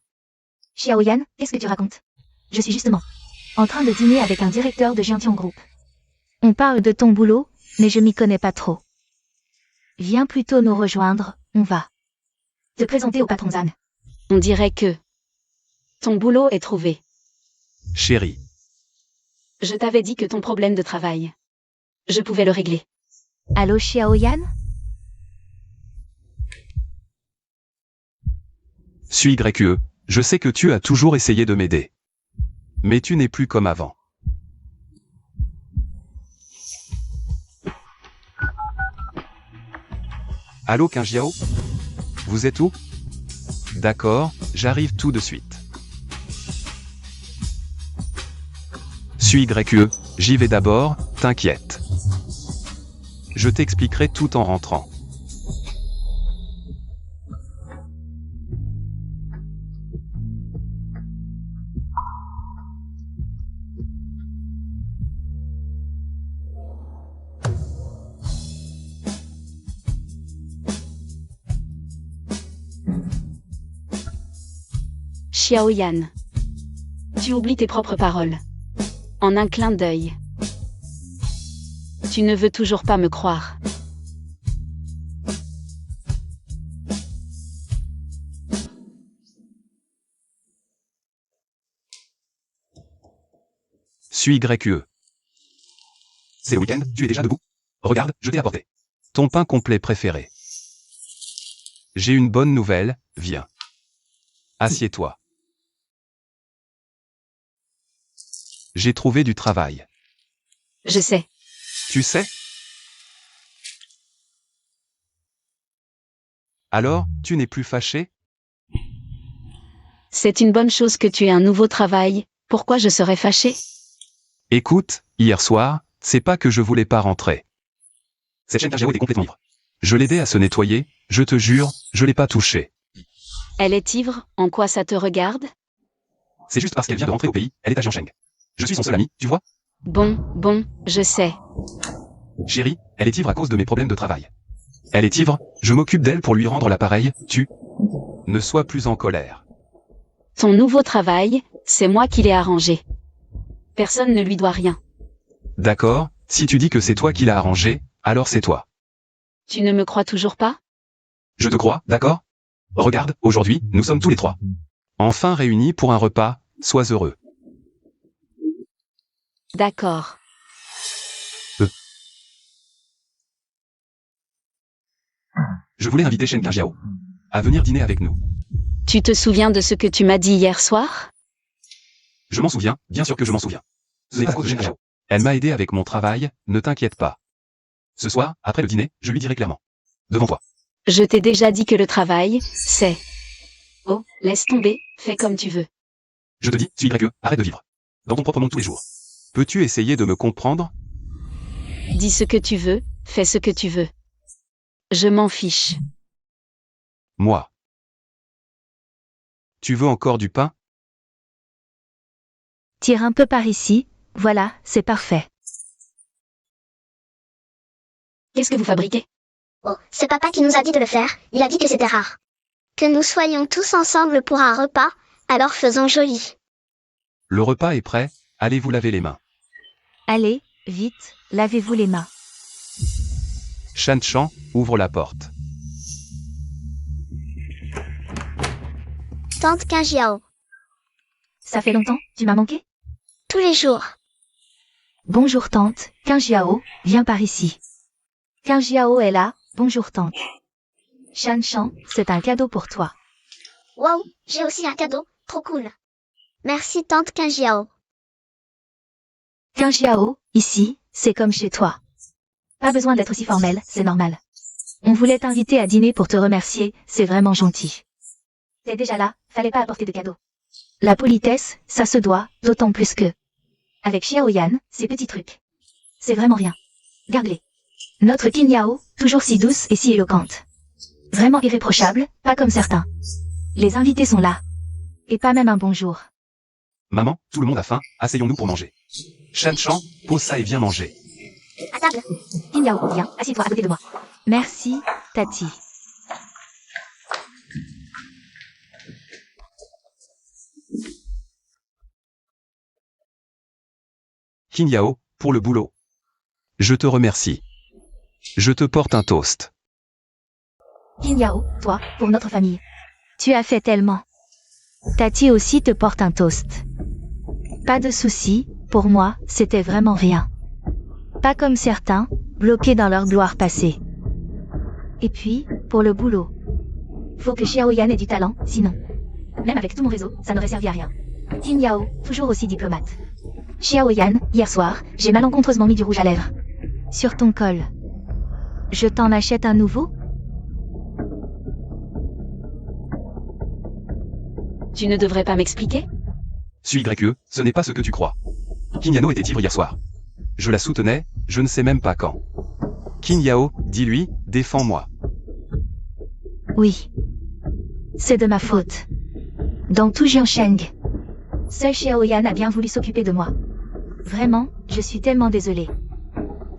Xiaoyan, qu'est-ce que tu racontes? Je suis justement en train de dîner avec un directeur de Jiantian Group. On parle de ton boulot, mais je m'y connais pas trop. Viens plutôt nous rejoindre, on va te présenter au patron Zan. On dirait que ton boulot est trouvé. Chérie. Je t'avais dit que ton problème de travail, je pouvais le régler. Allô Xiaoyan? Suis YQE, je sais que tu as toujours essayé de m'aider. Mais tu n'es plus comme avant. Allô Qingjiao? Vous êtes où? D'accord, j'arrive tout de suite. Suis YQE, j'y vais d'abord, t'inquiète. Je t'expliquerai tout en rentrant. Xiaoyan. Tu oublies tes propres paroles. En un clin d'œil. Tu ne veux toujours pas me croire. Suis YQE. C'est le week-end, tu es déjà debout? Regarde, je t'ai apporté ton pain complet préféré. J'ai une bonne nouvelle, viens. Assieds-toi. J'ai trouvé du travail. Je sais. Tu sais? Alors, tu n'es plus fâché? C'est une bonne chose que tu aies un nouveau travail. Pourquoi je serais fâchée? Écoute, hier soir, c'est pas que je voulais pas rentrer. Cette chaîne Qingjiao était complètement ivre. Je l'aidais à se nettoyer, je te jure, je l'ai pas touchée. Elle est ivre, en quoi ça te regarde? C'est juste parce qu'elle vient de rentrer au pays, elle est à Jiansheng. Je suis son seul ami, tu vois? Bon, je sais. Chérie, elle est ivre à cause de mes problèmes de travail. Elle est ivre, je m'occupe d'elle pour lui rendre l'appareil, tu ne sois plus en colère. Ton nouveau travail, c'est moi qui l'ai arrangé. Personne ne lui doit rien. D'accord, si tu dis que c'est toi qui l'as arrangé, alors c'est toi. Tu ne me crois toujours pas? Je te crois, d'accord? Regarde, aujourd'hui, nous sommes tous les trois. Enfin réunis pour un repas, sois heureux. D'accord. Je voulais inviter Shen Qingjiao à venir dîner avec nous. Tu te souviens de ce que tu m'as dit hier soir? Je m'en souviens, bien sûr que je m'en souviens. Ce n'est pas à cause de Shen Qingjiao. Elle m'a aidé avec mon travail, ne t'inquiète pas. Ce soir, après le dîner, je lui dirai clairement. Devant toi. Je t'ai déjà dit que le travail, c'est... Oh, laisse tomber, fais comme tu veux. Je te dis, suis YQE, arrête de vivre dans ton propre monde tous les jours. Peux-tu essayer de me comprendre? Dis ce que tu veux, fais ce que tu veux. Je m'en fiche. Moi. Tu veux encore du pain? Tire un peu par ici, voilà, c'est parfait. Qu'est-ce que vous fabriquez? Oh, c'est papa qui nous a dit de le faire, il a dit que c'était rare. Que nous soyons tous ensemble pour un repas, alors faisons joli. Le repas est prêt, allez vous laver les mains. Allez, vite, lavez-vous les mains. Shan Chan, ouvre la porte. Tante Qingjiao. Ça fait longtemps, tu m'as manqué? Tous les jours. Bonjour tante, Qingjiao, viens par ici. Qingjiao est là, bonjour tante. Shan Chan, c'est un cadeau pour toi. Wow, j'ai aussi un cadeau, trop cool. Merci tante Qingjiao. Qingjiao, ici, c'est comme chez toi. Pas besoin d'être aussi formel, c'est normal. On voulait t'inviter à dîner pour te remercier, c'est vraiment gentil. T'es déjà là, fallait pas apporter de cadeau. La politesse, ça se doit, d'autant plus que... Avec Xiaoyan, ces petits trucs. C'est vraiment rien. Garde-les. Notre Qingjiao, toujours si douce et si éloquente. Vraiment irréprochable, pas comme certains. Les invités sont là. Et pas même un bonjour. Maman, tout le monde a faim, asseyons-nous pour manger. Shan Chan, pose ça et viens manger. À table. Qin Yao, viens, assieds-toi à côté de moi. Merci, Tati. Qin Yao, pour le boulot. Je te remercie. Je te porte un toast. Qin Yao, toi, pour notre famille. Tu as fait tellement. Tati aussi te porte un toast. Pas de souci, pour moi, c'était vraiment rien. Pas comme certains, bloqués dans leur gloire passée. Et puis, pour le boulot. Faut que Xiaoyan ait du talent, sinon. Même avec tout mon réseau, ça n'aurait servi à rien. Qin Yao, toujours aussi diplomate. Xiaoyan, hier soir, j'ai malencontreusement mis du rouge à lèvres. Sur ton col. Je t'en achète un nouveau? Tu ne devrais pas m'expliquer? Suis YE, ce n'est pas ce que tu crois. Qin Yano était ivre hier soir. Je la soutenais, je ne sais même pas quand. Qin Yao, dis-lui, défends-moi. Oui. C'est de ma faute. Dans tout Jiansheng. Seul Xiaoyan a bien voulu s'occuper de moi. Vraiment, je suis tellement désolée.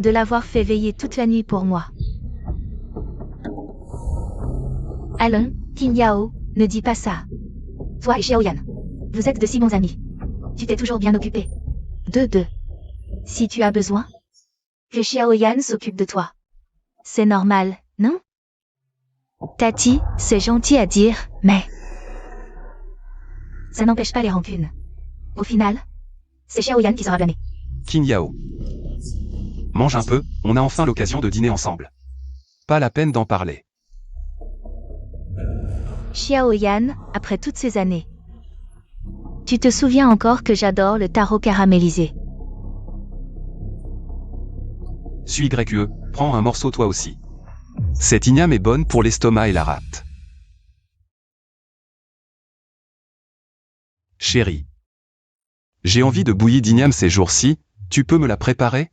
De l'avoir fait veiller toute la nuit pour moi. Allons, Qin Yao, ne dis pas ça. Toi et Xiaoyan. Vous êtes de si bons amis. Tu t'es toujours bien occupé. Deux. Si tu as besoin. Que Xiaoyan s'occupe de toi. C'est normal, non? Tati, c'est gentil à dire, mais... Ça n'empêche pas les rancunes. Au final, c'est Xiaoyan qui sera blâmé. Qin Yao. Mange un peu, on a enfin l'occasion de dîner ensemble. Pas la peine d'en parler. Xiaoyan, après toutes ces années. Tu te souviens encore que j'adore le taro caramélisé. Suis YE, prends un morceau toi aussi. Cette igname est bonne pour l'estomac et la rate. Chérie. J'ai envie de bouillie d'igname ces jours-ci, tu peux me la préparer?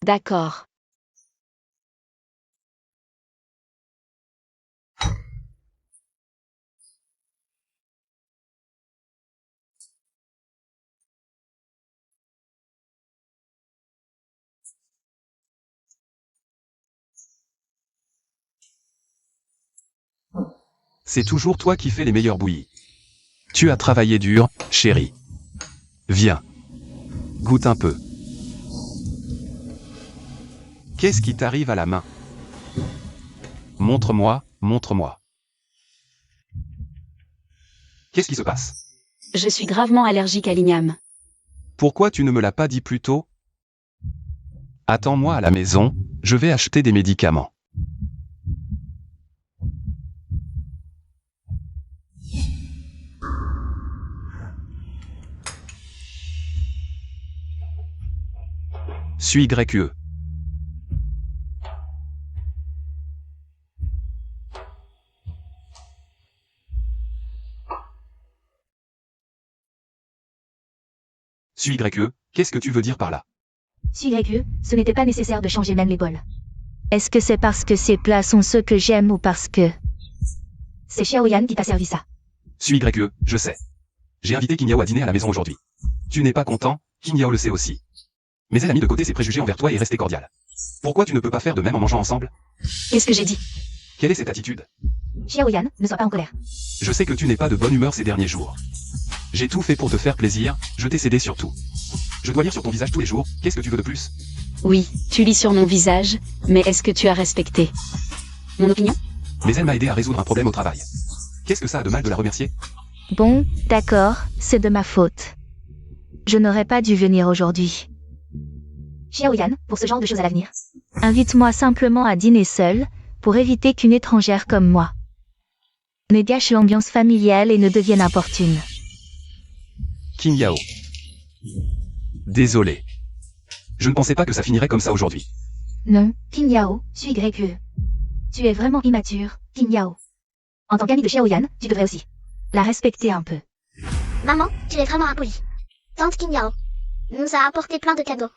D'accord. C'est toujours toi qui fais les meilleures bouillies. Tu as travaillé dur, chérie. Viens. Goûte un peu. Qu'est-ce qui t'arrive à la main? Montre-moi, montre-moi. Qu'est-ce qui se passe? Je suis gravement allergique à l'igname. Pourquoi tu ne me l'as pas dit plus tôt? Attends-moi à la maison, je vais acheter des médicaments. Suis YE. Suis YE, qu'est-ce que tu veux dire par là? Suigré, ce n'était pas nécessaire de changer même les bols. Est-ce que c'est parce que ces plats sont ceux que j'aime ou parce que... C'est Xiaoyan qui t'a servi ça. Suis YE, je sais. J'ai invité Qin Yao à dîner à la maison aujourd'hui. Tu n'es pas content, Qin Yao le sait aussi. Mais elle a mis de côté ses préjugés envers toi et est restée cordiale. Pourquoi tu ne peux pas faire de même en mangeant ensemble? Qu'est-ce que j'ai dit? Quelle est cette attitude? Xiaoyan, ne sois pas en colère. Je sais que tu n'es pas de bonne humeur ces derniers jours. J'ai tout fait pour te faire plaisir, je t'ai cédé sur tout. Je dois lire sur ton visage tous les jours, qu'est-ce que tu veux de plus? Oui, tu lis sur mon visage, mais est-ce que tu as respecté mon opinion? Mais elle m'a aidé à résoudre un problème au travail. Qu'est-ce que ça a de mal de la remercier? Bon, d'accord, c'est de ma faute. Je n'aurais pas dû venir aujourd'hui. Xiaoyan, pour ce genre de choses à l'avenir. Invite-moi simplement à dîner seul, pour éviter qu'une étrangère comme moi ne gâche l'ambiance familiale et ne devienne importune. Qin Yao. Désolé. Je ne pensais pas que ça finirait comme ça aujourd'hui. Non, Qin Yao, suis YE. Tu es vraiment immature, Qin Yao. En tant qu'ami de Xiaoyan, tu devrais aussi la respecter un peu. Maman, tu es vraiment impolie. Tante Qin Yao nous a apporté plein de cadeaux.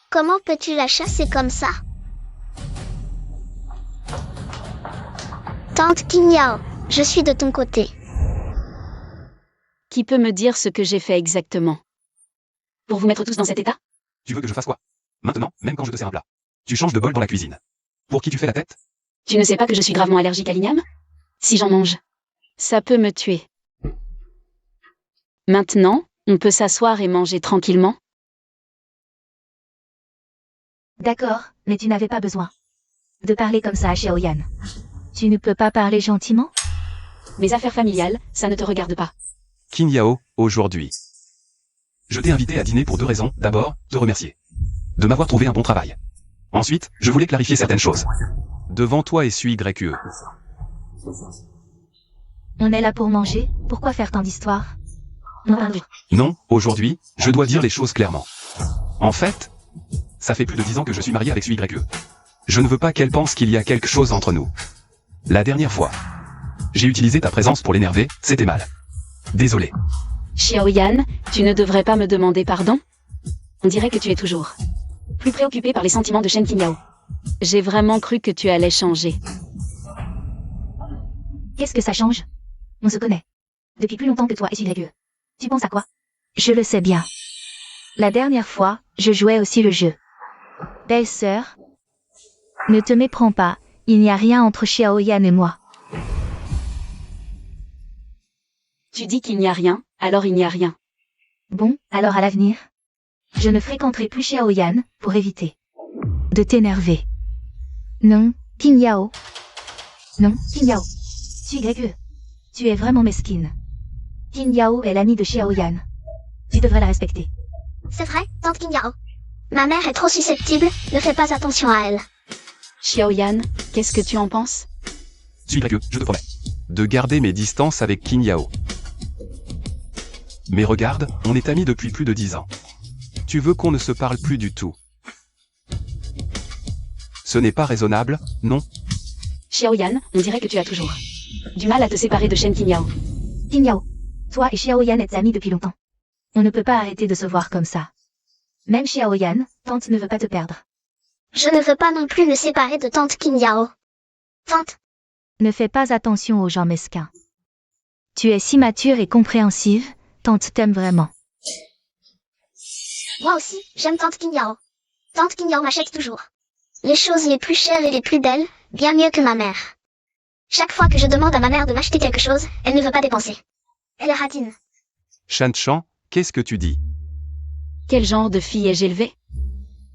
Comment peux-tu la chasser comme ça? Tante Qingyao, je suis de ton côté. Qui peut me dire ce que j'ai fait exactement? Pour vous mettre tous dans cet état? Tu veux que je fasse quoi? Maintenant, même quand je te sers un plat. Tu changes de bol dans la cuisine. Pour qui tu fais la tête? Tu ne sais pas que je suis gravement allergique à l'igname? Si j'en mange, ça peut me tuer. Maintenant, on peut s'asseoir et manger tranquillement? D'accord, mais tu n'avais pas besoin de parler comme ça à Xiaoyan. Tu ne peux pas parler gentiment? Mes affaires familiales, ça ne te regarde pas. Qin Yao, aujourd'hui. Je t'ai invité à dîner pour deux raisons. D'abord, te remercier de m'avoir trouvé un bon travail. Ensuite, je voulais clarifier certaines choses. Devant toi et suis YQE. On est là pour manger, pourquoi faire tant d'histoires? Non, Non, aujourd'hui, je dois dire les choses clairement. En fait, ça fait plus de 10 ans que je suis marié avec YQE. Je ne veux pas qu'elle pense qu'il y a quelque chose entre nous. La dernière fois, j'ai utilisé ta présence pour l'énerver, c'était mal. Désolé. Xiaoyan, tu ne devrais pas me demander pardon? On dirait que tu es toujours plus préoccupé par les sentiments de Shen Qingyao. J'ai vraiment cru que tu allais changer. Qu'est-ce que ça change? On se connaît depuis plus longtemps que toi et YQE. Tu penses à quoi? Je le sais bien. La dernière fois, je jouais aussi le jeu. Belle-sœur, ne te méprends pas, il n'y a rien entre Xiaoyan et moi. Tu dis qu'il n'y a rien, alors il n'y a rien. Bon, alors à l'avenir, je ne fréquenterai plus Xiaoyan, pour éviter de t'énerver. Non, Qingyao. Non, Qingyao. YQE. Tu es vraiment mesquine. Qingyao est l'amie de Xiaoyan. Tu devrais la respecter. C'est vrai, tante Qingyao. Ma mère est trop susceptible, ne fais pas attention à elle. Xiaoyan, qu'est-ce que tu en penses? YQE, je te promets de garder mes distances avec Qin Yao. Mais regarde, on est amis depuis plus de 10 ans. Tu veux qu'on ne se parle plus du tout? Ce n'est pas raisonnable, non? Xiaoyan, on dirait que tu as toujours du mal à te séparer de Shen Qingyao. Qingyao, toi et Xiaoyan êtes amis depuis longtemps. On ne peut pas arrêter de se voir comme ça. Même Xiaoyan, tante ne veut pas te perdre. Je ne veux pas non plus me séparer de tante Qingyao. Tante, Ne fais pas attention aux gens mesquins. Tu es si mature et compréhensive, tante t'aime vraiment. moi aussi, j'aime tante Qingyao. Tante Qingyao m'achète toujours les choses les plus chères et les plus belles, bien mieux que ma mère. Chaque fois que je demande à ma mère de m'acheter quelque chose, elle ne veut pas dépenser. Elle radine. Shan Chan, qu'est-ce que tu dis? Quel genre de fille ai-je élevée?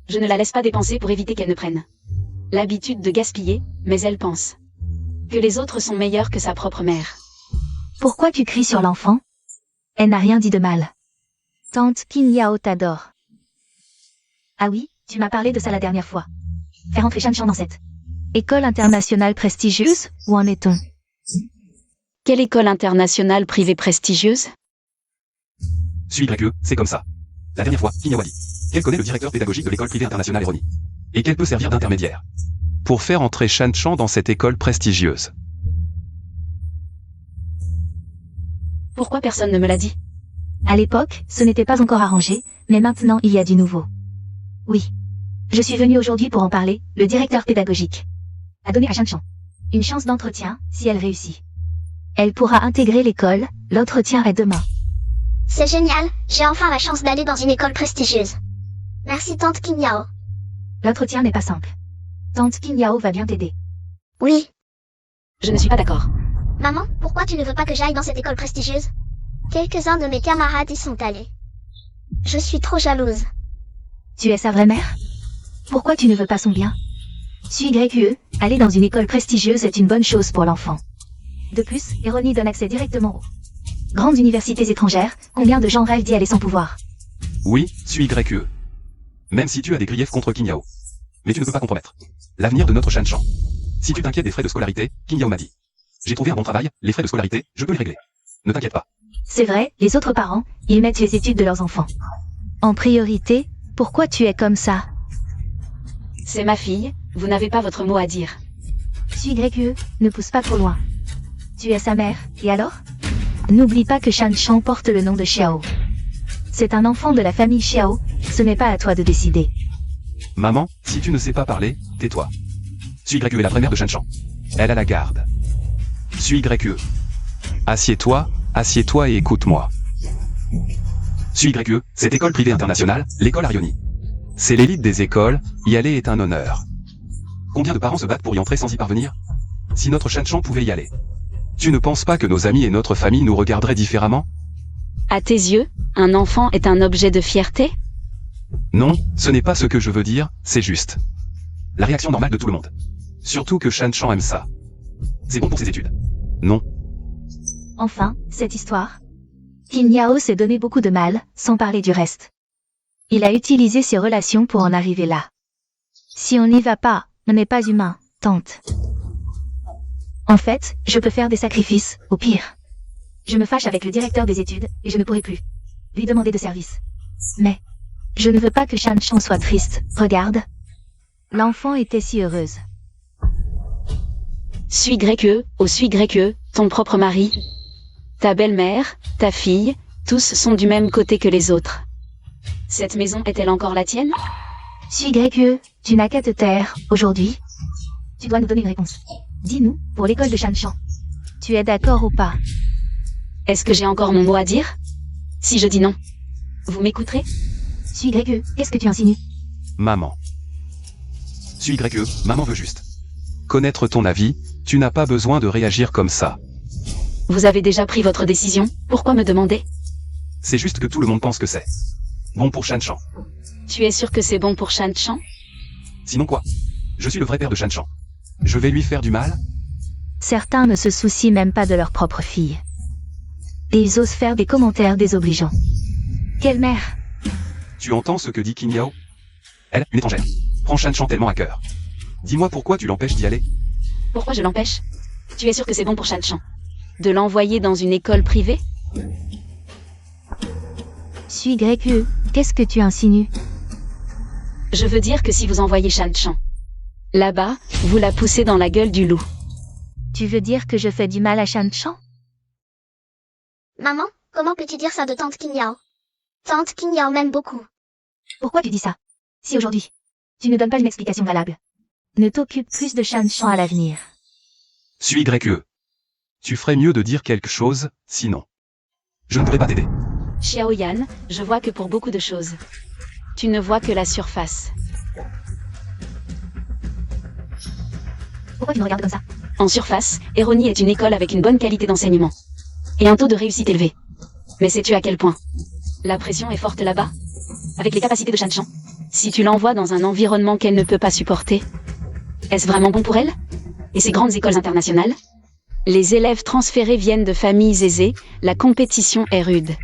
Je ne la laisse pas dépenser pour éviter qu'elle ne prenne l'habitude de gaspiller, mais elle pense que les autres sont meilleurs que sa propre mère. Pourquoi tu cries sur l'enfant? Elle n'a rien dit de mal. Tante Qingyao t'adore. Ah oui, tu m'as parlé de ça la dernière fois. Faire entrer Shan Chan dans cette école internationale prestigieuse, où en est-on? Quelle école internationale privée prestigieuse? YQE, c'est comme ça. La dernière fois, Qin Yao a dit qu'elle connaît le directeur pédagogique de l'école privée internationale Eroni. Et qu'elle peut servir d'intermédiaire pour faire entrer Shan Chan dans cette école prestigieuse. Pourquoi personne ne me l'a dit? À l'époque, ce n'était pas encore arrangé, mais maintenant il y a du nouveau. Oui. Je suis venue aujourd'hui pour en parler, le directeur pédagogique a donné à Shan Chan une chance d'entretien, si elle réussit. Elle pourra intégrer l'école, l'entretien est demain. C'est génial, j'ai enfin la chance d'aller dans une école prestigieuse. Merci tante Qingyao. L'entretien n'est pas simple. Tante Qingyao va bien t'aider. Oui. Je ne suis pas d'accord. Maman, pourquoi tu ne veux pas que j'aille dans cette école prestigieuse? Quelques-uns de mes camarades y sont allés. Je suis trop jalouse. Tu es sa vraie mère? Pourquoi tu ne veux pas son bien? YQE, aller dans une école prestigieuse est une bonne chose pour l'enfant. De plus, Eroni donne accès directement aux grandes universités étrangères, combien de gens rêvent d'y aller sans pouvoir? Oui, YQE. Même si tu as des griefs contre Qin Yao. Mais tu ne peux pas compromettre l'avenir de notre Shan Chan. Si tu t'inquiètes des frais de scolarité, Qin Yao m'a dit. J'ai trouvé un bon travail, les frais de scolarité, je peux les régler. Ne t'inquiète pas. C'est vrai, les autres parents, ils mettent les études de leurs enfants en priorité. Pourquoi tu es comme ça? C'est ma fille, vous n'avez pas votre mot à dire. YQE, ne pousse pas trop loin. Tu es sa mère, et alors? N'oublie pas que Shan Chan porte le nom de Xiao. C'est un enfant de la famille Xiao, ce n'est pas à toi de décider. Maman, si tu ne sais pas parler, tais-toi. Suis YE est la vraie mère de Shanshan. Elle a la garde. Suis YE. Assieds-toi et écoute-moi. Suis YE, cette école privée internationale, l'école Arioni. C'est l'élite des écoles, y aller est un honneur. Combien de parents se battent pour y entrer sans y parvenir? Si notre Shanshan pouvait y aller. Tu ne penses pas que nos amis et notre famille nous regarderaient différemment? À tes yeux, un enfant est un objet de fierté? Non, ce n'est pas ce que je veux dire, c'est juste. La réaction normale de tout le monde. Surtout que Shanshan aime ça. C'est bon pour ses études. Non. Enfin, cette histoire. Qin Yao s'est donné beaucoup de mal, sans parler du reste. Il a utilisé ses relations pour en arriver là. Si on n'y va pas, on n'est pas humain, tante. En fait, je peux faire des sacrifices, au pire. Je me fâche avec le directeur des études, et je ne pourrai plus lui demander de service. Mais, je ne veux pas que Shanshan soit triste, regarde. L'enfant était si heureuse. Suis YE, suis YE, ton propre mari. Ta belle-mère, ta fille, tous sont du même côté que les autres. Cette maison est-elle encore la tienne? Suis YE, tu n'as qu'à te taire, aujourd'hui. Tu dois nous donner une réponse. Dis-nous, pour l'école de Shanshan. Tu es d'accord ou pas? Est-ce que j'ai encore mon mot à dire? Si je dis non, vous m'écouterez? Suis YE, qu'est-ce que tu insinues? Maman. Suis YE, maman veut juste connaître ton avis, tu n'as pas besoin de réagir comme ça. Vous avez déjà pris votre décision, pourquoi me demander? C'est juste que tout le monde pense que c'est bon pour Shanshan. Tu es sûr que c'est bon pour Shanshan? Sinon quoi? Je suis le vrai père de Shanshan. Je vais lui faire du mal? Certains ne se soucient même pas de leur propre fille. Et ils osent faire des commentaires désobligeants. Quelle mère! Tu entends ce que dit Qin Yao? Elle, une étrangère, prend Shanshan tellement à cœur. Dis-moi pourquoi tu l'empêches d'y aller? Pourquoi je l'empêche? Tu es sûr que c'est bon pour Shanshan de l'envoyer dans une école privée? Suis YE, qu'est-ce que tu insinues? Je veux dire que si vous envoyez Shanshan là-bas, vous la poussez dans la gueule du loup. Tu veux dire que je fais du mal à Shanshan? Maman, comment peux-tu dire ça de tante Qin Yao? Tante Qin Yao m'aime beaucoup. Pourquoi tu dis ça? Si aujourd'hui, tu ne donnes pas une explication valable, ne t'occupe plus de Shanshan à l'avenir. Suis YE. Tu ferais mieux de dire quelque chose, sinon je ne pourrais pas t'aider. Xiaoyan, je vois que pour beaucoup de choses, tu ne vois que la surface. Pourquoi tu me regardes comme ça? En surface, Eroni est une école avec une bonne qualité d'enseignement et un taux de réussite élevé. Mais sais-tu à quel point la pression est forte là-bas? Avec les capacités de Shanshan, si tu l'envoies dans un environnement qu'elle ne peut pas supporter, est-ce vraiment bon pour elle? Et ces grandes écoles internationales? Les élèves transférés viennent de familles aisées, la compétition est rude.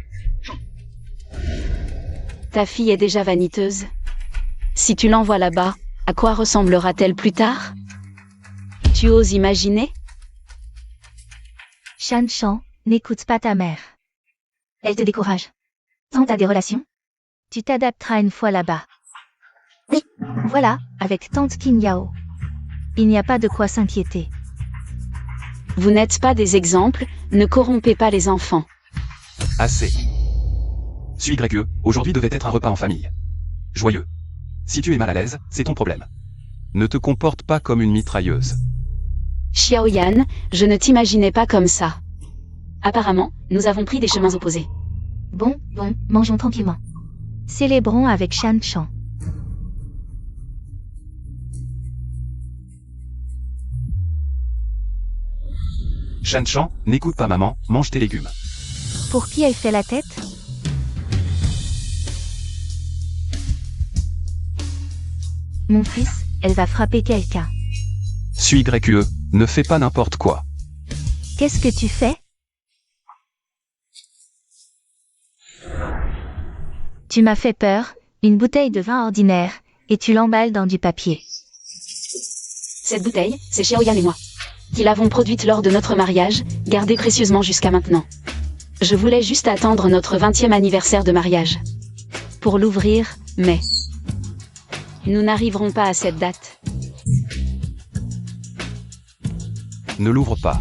Ta fille est déjà vaniteuse. Si tu l'envoies là-bas, à quoi ressemblera-t-elle plus tard? Tu oses imaginer? Shanshan, n'écoute pas ta mère. Elle te décourage. Tante a des relations? Tu t'adapteras une fois là-bas. Oui. Voilà, avec tante Qin Yao. Il n'y a pas de quoi s'inquiéter. Vous n'êtes pas des exemples, ne corrompez pas les enfants. Assez. Suis YE, aujourd'hui devait être un repas en famille. Joyeux. Si tu es mal à l'aise, c'est ton problème. Ne te comporte pas comme une mitrailleuse. Xiaoyan, je ne t'imaginais pas comme ça. Apparemment, nous avons pris des chemins opposés. Bon, mangeons tranquillement. Célébrons avec Shanshan. Shanshan, n'écoute pas maman, mange tes légumes. Pour qui elle fait la tête? Mon fils, elle va frapper quelqu'un. Suis YE, ne fais pas n'importe quoi. Qu'est-ce que tu fais? Tu m'as fait peur, une bouteille de vin ordinaire, et tu l'emballes dans du papier. Cette bouteille, c'est Xiaoyan et moi, qui l'avons produite lors de notre mariage, gardée précieusement jusqu'à maintenant. Je voulais juste attendre notre 20e anniversaire de mariage pour l'ouvrir, mais nous n'arriverons pas à cette date. Ne l'ouvre pas.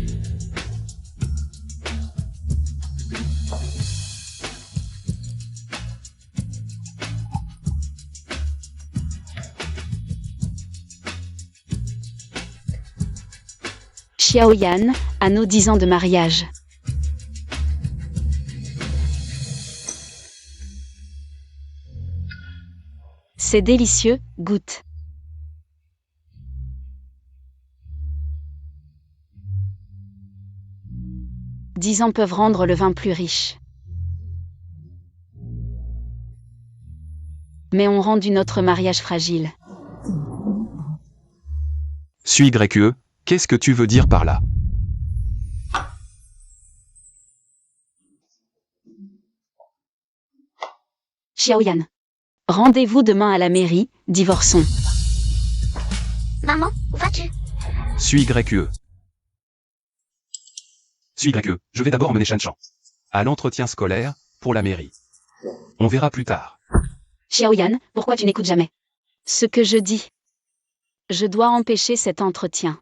Xiaoyan, à nos 10 ans de mariage. C'est délicieux, goûte. « 10 ans peuvent rendre le vin plus riche. Mais ont rendu notre mariage fragile. Suis YE, qu'est-ce que tu veux dire par là? Xiaoyan. Rendez-vous demain à la mairie, divorçons. Maman, où vas-tu? Suis YE. Suis YE, je vais d'abord emmener Shanshan à l'entretien scolaire, pour la mairie. On verra plus tard. Xiaoyan, pourquoi tu n'écoutes jamais ce que je dis? Je dois empêcher cet entretien.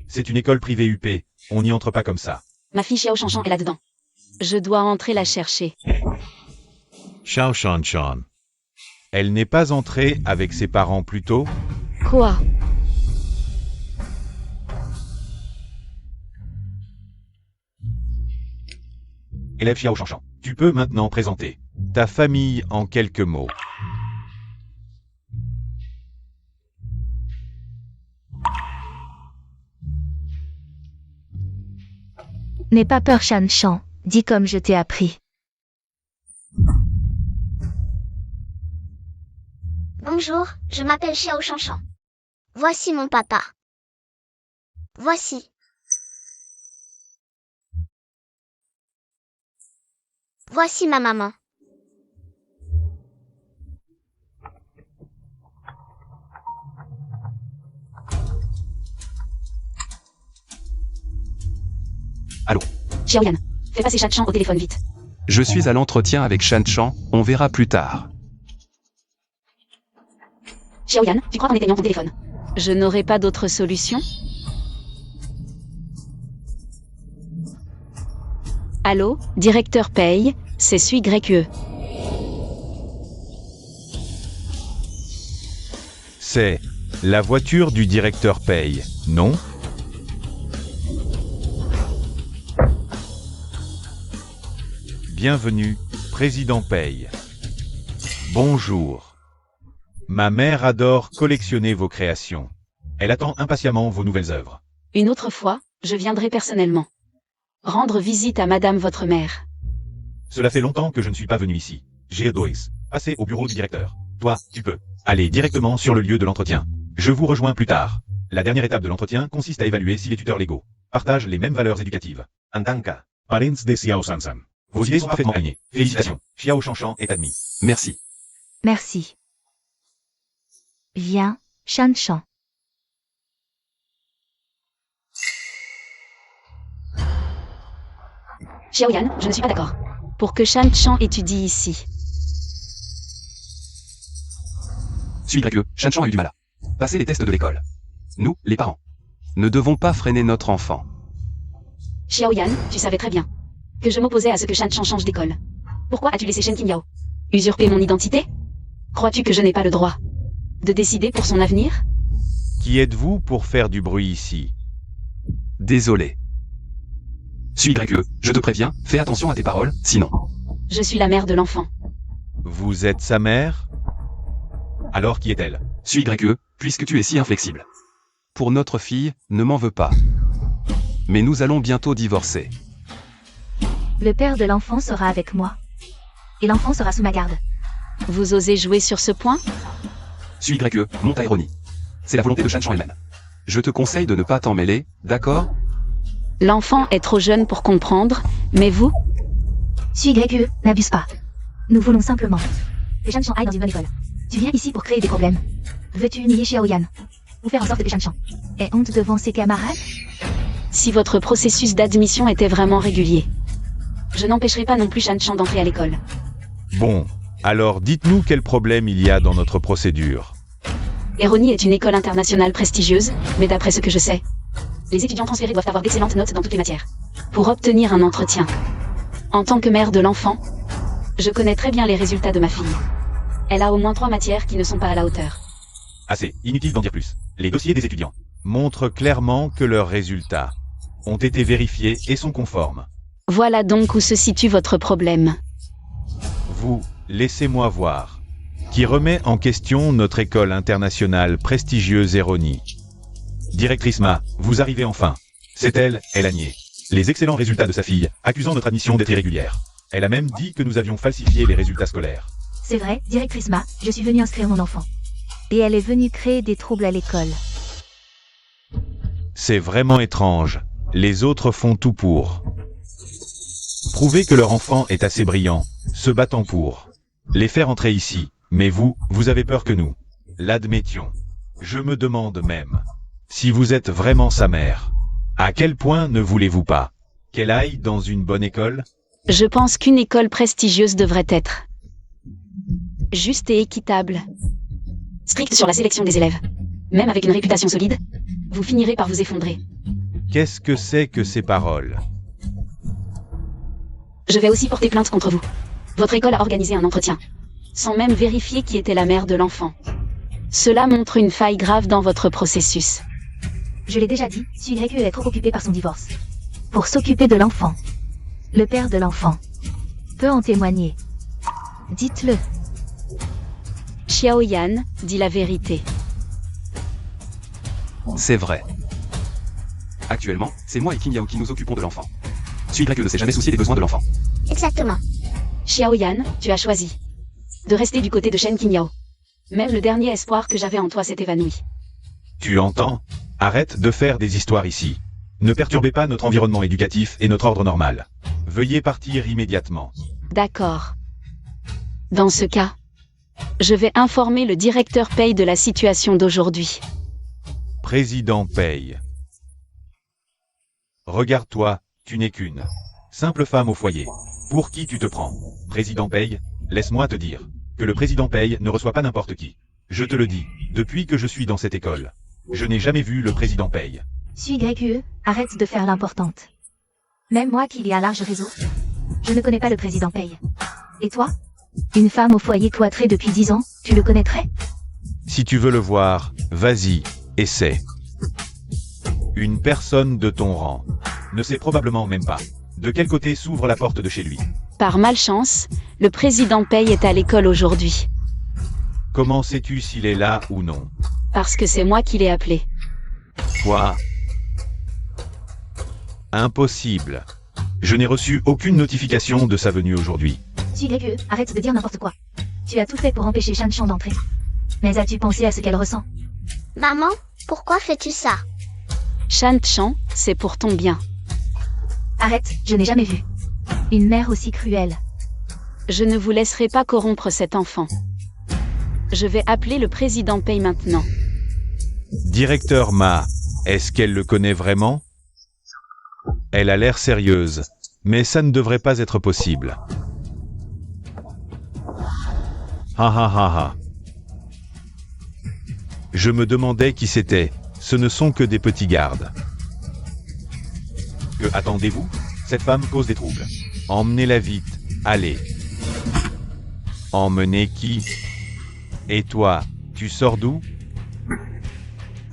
C'est une école privée UP, on n'y entre pas comme ça. Ma fille Xiao Shanshan est là-dedans. Je dois entrer la chercher. Xiao Shanshan. Elle n'est pas entrée avec ses parents plus tôt? Quoi? Élève Xiao Shanshan, tu peux maintenant présenter ta famille en quelques mots. N'aie pas peur, Shanshan, dis comme je t'ai appris. Bonjour, je m'appelle Xiao Shanshan. Voici mon papa. Voici. Voici ma maman. Allô? Xiaoyan, fais passer Shanshan au téléphone vite. Je suis à l'entretien avec Shanshan, on verra plus tard. Xiaoyan, tu crois qu'en éteignant ton téléphone, je n'aurai pas d'autre solution? Allô, directeur paye, c'est Suis YE. C'est la voiture du directeur paye, non? Bienvenue, président paye. Bonjour. Ma mère adore collectionner vos créations. Elle attend impatiemment vos nouvelles œuvres. Une autre fois, je viendrai personnellement rendre visite à madame votre mère. Cela fait longtemps que je ne suis pas venu ici. J'ai Doris. Passez au bureau du directeur. Toi, tu peux aller directement sur le lieu de l'entretien. Je vous rejoins plus tard. La dernière étape de l'entretien consiste à évaluer si les tuteurs légaux partagent les mêmes valeurs éducatives. Antanka, parents de Xiao Shanshan. Vos idées sont parfaitement alignées. Félicitations. Xiao Shanshan est admis. Merci. Merci. Viens, Shanshan. Xiaoyan, je ne suis pas d'accord. Pour que Shanshan étudie ici. Suis YE, Shanshan a eu du mal à passer les tests de l'école. Nous, les parents, ne devons pas freiner notre enfant. Xiaoyan, tu savais très bien que je m'opposais à ce que Shanshan change d'école. Pourquoi as-tu laissé Shen Qingyao usurper mon identité? Crois-tu que je n'ai pas le droit de décider pour son avenir? Qui êtes-vous pour faire du bruit ici? Désolé. Suis YE, je te préviens, fais attention à tes paroles, sinon. Je suis la mère de l'enfant. Vous êtes sa mère? Alors qui est-elle? Suis YE, puisque tu es si inflexible. Pour notre fille, ne m'en veux pas. Mais nous allons bientôt divorcer. Le père de l'enfant sera avec moi. Et l'enfant sera sous ma garde. Vous osez jouer sur ce point? Suis YE, monte à ironie. C'est la volonté de Shanshan elle-même. Je te conseille de ne pas t'en mêler, d'accord? L'enfant est trop jeune pour comprendre, mais vous? Suis YE, n'abuse pas. Nous voulons simplement que Shanshan aille dans une bonne école. Tu viens ici pour créer des problèmes. Veux-tu humilier Xiaoyan? Ou faire en sorte que Shanshan ait honte devant ses camarades? Si votre processus d'admission était vraiment régulier, je n'empêcherai pas non plus Shanshan d'entrer à l'école. Bon, alors dites-nous quel problème il y a dans notre procédure. Eroni est une école internationale prestigieuse, mais d'après ce que je sais, Les étudiants transférés doivent avoir d'excellentes notes dans toutes les matières. Pour obtenir un entretien. En tant que mère de l'enfant, je connais très bien les résultats de ma fille. Elle a au moins 3 matières qui ne sont pas à la hauteur. Assez, inutile d'en dire plus. Les dossiers des étudiants montrent clairement que leurs résultats ont été vérifiés et sont conformes. Voilà donc où se situe votre problème. Vous, laissez-moi voir. Qui remet en question notre école internationale prestigieuse Eroni. Directrice Ma, vous arrivez enfin. C'est elle a nié les excellents résultats de sa fille, accusant notre admission d'être irrégulière. Elle a même dit que nous avions falsifié les résultats scolaires. C'est vrai, directrice Ma, je suis venue inscrire mon enfant. Et elle est venue créer des troubles à l'école. C'est vraiment étrange. Les autres font tout pour prouver que leur enfant est assez brillant, se battant pour les faire entrer ici. Mais vous avez peur que nous l'admettions. Je me demande même si vous êtes vraiment sa mère. À quel point ne voulez-vous pas qu'elle aille dans une bonne école? Je pense qu'une école prestigieuse devrait être juste et équitable. Stricte sur la sélection des élèves. Même avec une réputation solide, vous finirez par vous effondrer. Qu'est-ce que c'est que ces paroles? Je vais aussi porter plainte contre vous. Votre école a organisé un entretien, sans même vérifier qui était la mère de l'enfant. Cela montre une faille grave dans votre processus. Je l'ai déjà dit, Sue est trop occupé par son divorce. Pour s'occuper de l'enfant. Le père de l'enfant peut en témoigner. Dites-le. Xiao Yan dit la vérité. C'est vrai. Actuellement, c'est moi et Qin Yao qui nous occupons de l'enfant. Sue ne s'est jamais soucié des besoins de l'enfant. Exactement. Xiao Yan, tu as choisi de rester du côté de Shen Qingyao. Même le dernier espoir que j'avais en toi s'est évanoui. Tu entends? Arrête de faire des histoires ici. Ne perturbez pas notre environnement éducatif et notre ordre normal. Veuillez partir immédiatement. D'accord. Dans ce cas, je vais informer le directeur Pei de la situation d'aujourd'hui. Président Pei. Regarde-toi, tu n'es qu'une simple femme au foyer. Pour qui tu te prends? Président Pei, laisse-moi te dire que le président Pei ne reçoit pas n'importe qui. Je te le dis, depuis que je suis dans cette école, je n'ai jamais vu le président Pei. Sue, arrête de faire l'importante. Même moi qui ai un large réseau, je ne connais pas le président Pei. Et toi? Une femme au foyer cloîtrée depuis 10 ans, tu le connaîtrais? Si tu veux le voir, vas-y, essaie. Une personne de ton rang ne sait probablement même pas de quel côté s'ouvre la porte de chez lui. Par malchance, le président Pei est à l'école aujourd'hui. Comment sais-tu s'il est là ou non? Parce que c'est moi qui l'ai appelé. Quoi? Impossible. Je n'ai reçu aucune notification de sa venue aujourd'hui. Sue, arrête de dire n'importe quoi. Tu as tout fait pour empêcher Shan Chan d'entrer. Mais as-tu pensé à ce qu'elle ressent? Maman, pourquoi fais-tu ça? Shan Chan, c'est pour ton bien. Arrête, je n'ai jamais vu une mère aussi cruelle. Je ne vous laisserai pas corrompre cet enfant. Je vais appeler le président Pei maintenant. Directeur Ma, est-ce qu'elle le connaît vraiment? Elle a l'air sérieuse, mais ça ne devrait pas être possible. Ha ha ha ha. Je me demandais qui c'était. Ce ne sont que des petits gardes. Que attendez-vous? Cette femme cause des troubles. Emmenez-la vite. Allez. Emmenez qui? Et toi, tu sors d'où?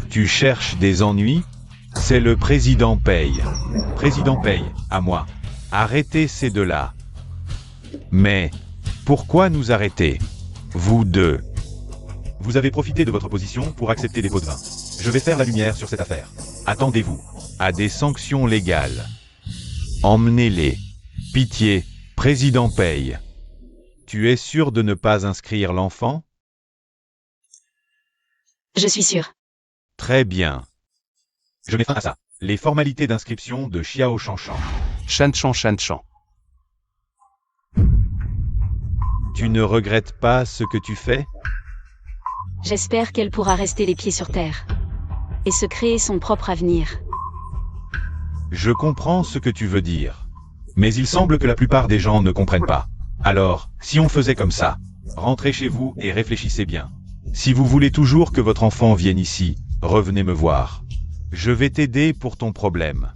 Tu cherches des ennuis? C'est le président Pei. Président Pei, à moi. Arrêtez ces deux-là. Mais, pourquoi nous arrêter? Vous deux. Vous avez profité de votre position pour accepter des pots de vin. Je vais faire la lumière sur cette affaire. Attendez-vous à des sanctions légales. Emmenez-les. Pitié, président Pei. Tu es sûr de ne pas inscrire l'enfant? Je suis sûr. Très bien. Je mets fin à ça. Les formalités d'inscription de Xiao Shanshan. Shan Chan. Tu ne regrettes pas ce que tu fais? J'espère qu'elle pourra rester les pieds sur terre et se créer son propre avenir. Je comprends ce que tu veux dire. Mais il semble que la plupart des gens ne comprennent pas. Alors, si on faisait comme ça, rentrez chez vous et réfléchissez bien. Si vous voulez toujours que votre enfant vienne ici, revenez me voir. Je vais t'aider pour ton problème.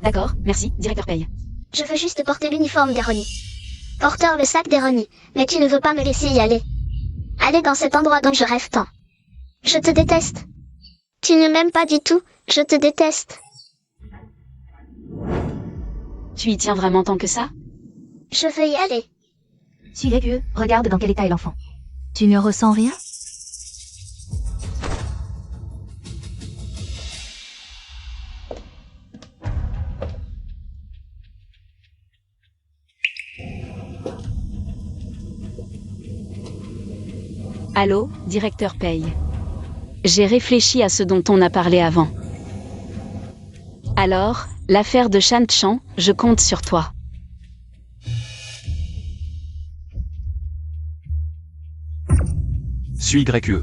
D'accord, merci, directeur paye. Je veux juste porter l'uniforme des Ronnie. Porteur le sac des Ronnie, mais tu ne veux pas me laisser y aller. Aller dans cet endroit dont je rêve tant. Je te déteste. Tu ne m'aimes pas du tout, je te déteste. Tu y tiens vraiment tant que ça? Je veux y aller. Suis Greg, regarde dans quel état est l'enfant. Tu ne ressens rien? Allô, directeur paye. J'ai réfléchi à ce dont on a parlé avant. Alors, l'affaire de Shan Chan, je compte sur toi. Suis Greg.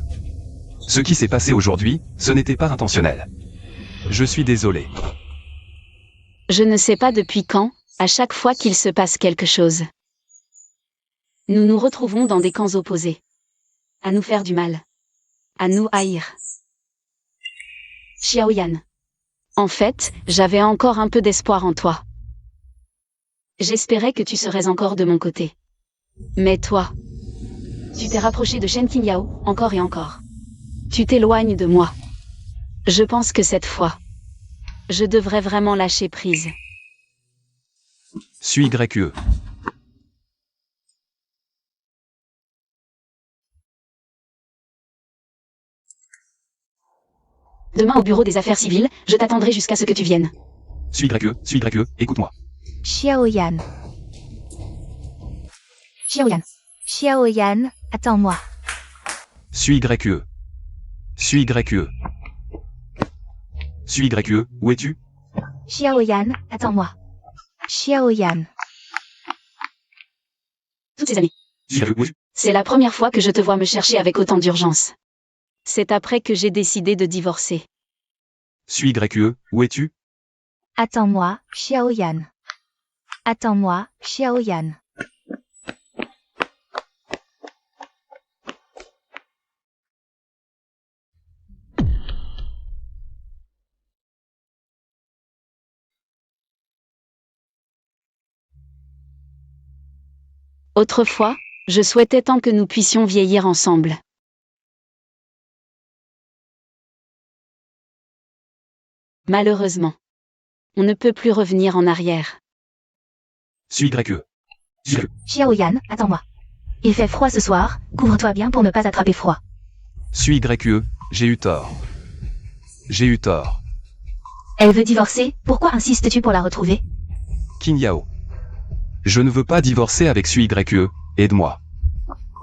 Ce qui s'est passé aujourd'hui, ce n'était pas intentionnel. Je suis désolé. Je ne sais pas depuis quand, à chaque fois qu'il se passe quelque chose. Nous nous retrouvons dans des camps opposés. À nous faire du mal. À nous haïr. Xiaoyan. En fait, j'avais encore un peu d'espoir en toi. J'espérais que tu serais encore de mon côté. Mais toi, tu t'es rapproché de Shen Qingyao, encore et encore. Tu t'éloignes de moi. Je pense que cette fois, je devrais vraiment lâcher prise. Suis Greg. Demain au bureau des affaires civiles, je t'attendrai jusqu'à ce que tu viennes. Suis Greg, écoute-moi. Xiaoyan. Xiaoyan. Xiaoyan, attends-moi. Suis Greg. Suis Greg. Suis Greg, où es-tu? Xiaoyan, attends-moi. Xiaoyan. Toutes ces années. Suis Greg, où es-tu? C'est la première fois que je te vois me chercher avec autant d'urgence. C'est après que j'ai décidé de divorcer. Suis Greg, où es-tu? Attends-moi, Xiaoyan. Attends-moi, Xiaoyan. Autrefois, je souhaitais tant que nous puissions vieillir ensemble. Malheureusement, on ne peut plus revenir en arrière. Suis Greg. Suis Greg. Xiaoyan, attends-moi. Il fait froid ce soir, couvre-toi bien pour ne pas attraper froid. Suis Greg, j'ai eu tort. J'ai eu tort. Elle veut divorcer, pourquoi insistes-tu pour la retrouver? Qingyao. Je ne veux pas divorcer avec Suis Greg, aide-moi.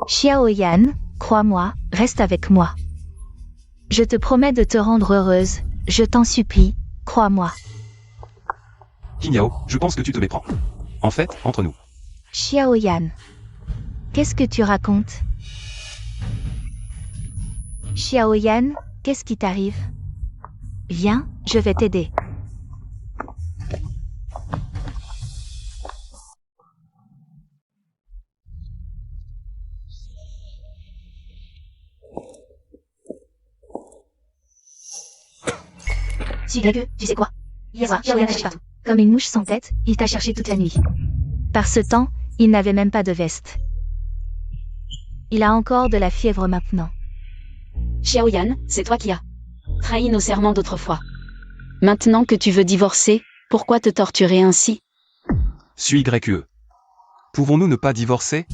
Xiaoyan, crois-moi, reste avec moi. Je te promets de te rendre heureuse, je t'en supplie, crois-moi. Qingyao, je pense que tu te méprends. En fait, entre nous. Xiaoyan. Qu'est-ce que tu racontes? Xiaoyan, qu'est-ce qui t'arrive? Viens, je vais t'aider. Si Greg, tu sais quoi? Hier soir, Xiaoyan a cherché partout. Comme une mouche sans tête, il t'a cherché toute la nuit. Par ce temps, il n'avait même pas de veste. Il a encore de la fièvre maintenant. Xiaoyan, c'est toi qui as trahi nos serments d'autrefois. Maintenant que tu veux divorcer, pourquoi te torturer ainsi? Suis Greg. Pouvons-nous ne pas divorcer?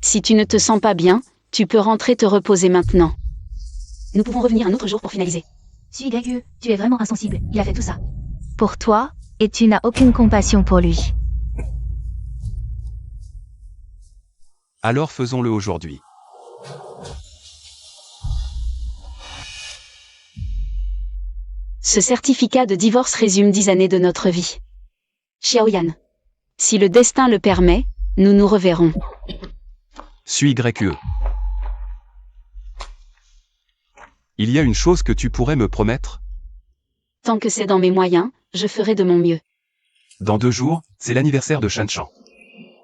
Si tu ne te sens pas bien, tu peux rentrer te reposer maintenant. Nous pouvons revenir un autre jour pour finaliser. Si Greg, tu es vraiment insensible, il a fait tout ça. Pour toi, et tu n'as aucune compassion pour lui. Alors faisons-le aujourd'hui. Ce certificat de divorce résume 10 années de notre vie. Xiaoyan. Si le destin le permet, nous nous reverrons. Suis Greg. Il y a une chose que tu pourrais me promettre? Tant que c'est dans mes moyens, je ferai de mon mieux. Dans 2 jours, c'est l'anniversaire de Shan Chan.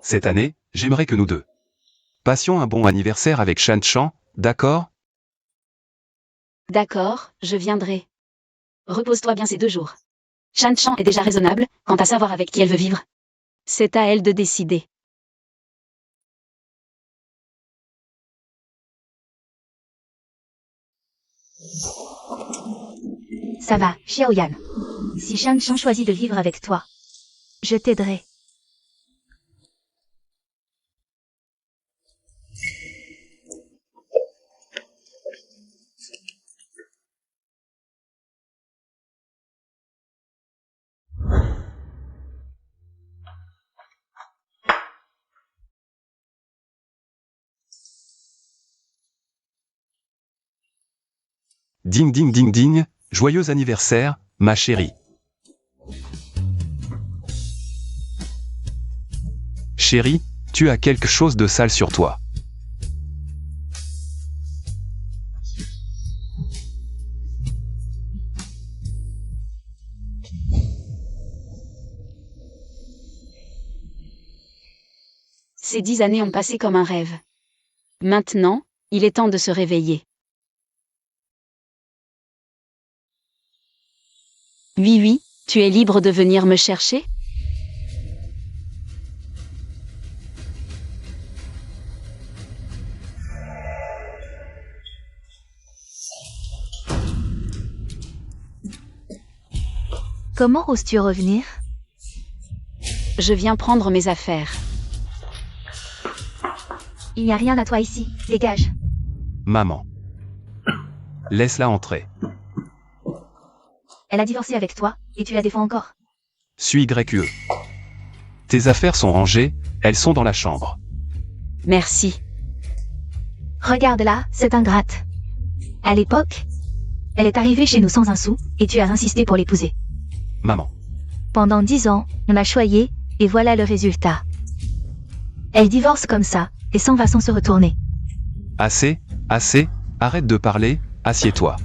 Cette année, j'aimerais que nous deux passions un bon anniversaire avec Shan Chan, d'accord? D'accord, je viendrai. Repose-toi bien ces 2 jours. Shan Chan est déjà raisonnable, quant à savoir avec qui elle veut vivre. C'est à elle de décider. Ça va, Xiaoyan. Si Shan Chan choisit de vivre avec toi, je t'aiderai. Ding ding ding ding, joyeux anniversaire, ma chérie. Chérie, tu as quelque chose de sale sur toi. Ces 10 années ont passé comme un rêve. Maintenant, il est temps de se réveiller. Oui, tu es libre de venir me chercher? Comment oses-tu revenir? Je viens prendre mes affaires. Il n'y a rien à toi ici, dégage. Maman. Laisse-la entrer. Elle a divorcé avec toi, et tu la défends encore. Suis YE. Tes affaires sont rangées, elles sont dans la chambre. Merci. Regarde-la, cette ingrate. À l'époque, elle est arrivée chez nous sans un sou, et tu as insisté pour l'épouser. Maman. Pendant 10 ans, on l'a choyée, et voilà le résultat. Elle divorce comme ça, et s'en va sans se retourner. Assez, assez, arrête de parler, assieds-toi.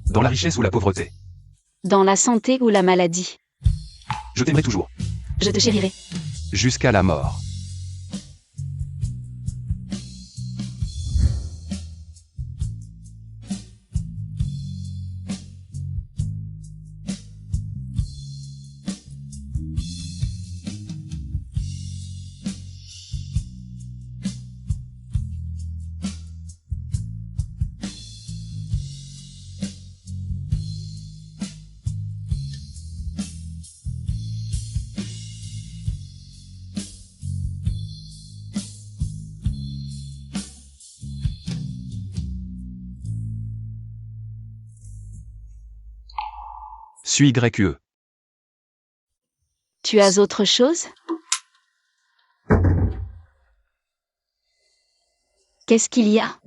Dans la richesse ou la pauvreté. Dans la santé ou la maladie. Je t'aimerai toujours. Je te chérirai. Jusqu'à la mort. Suis YE. Tu as autre chose? Qu'est-ce qu'il y a?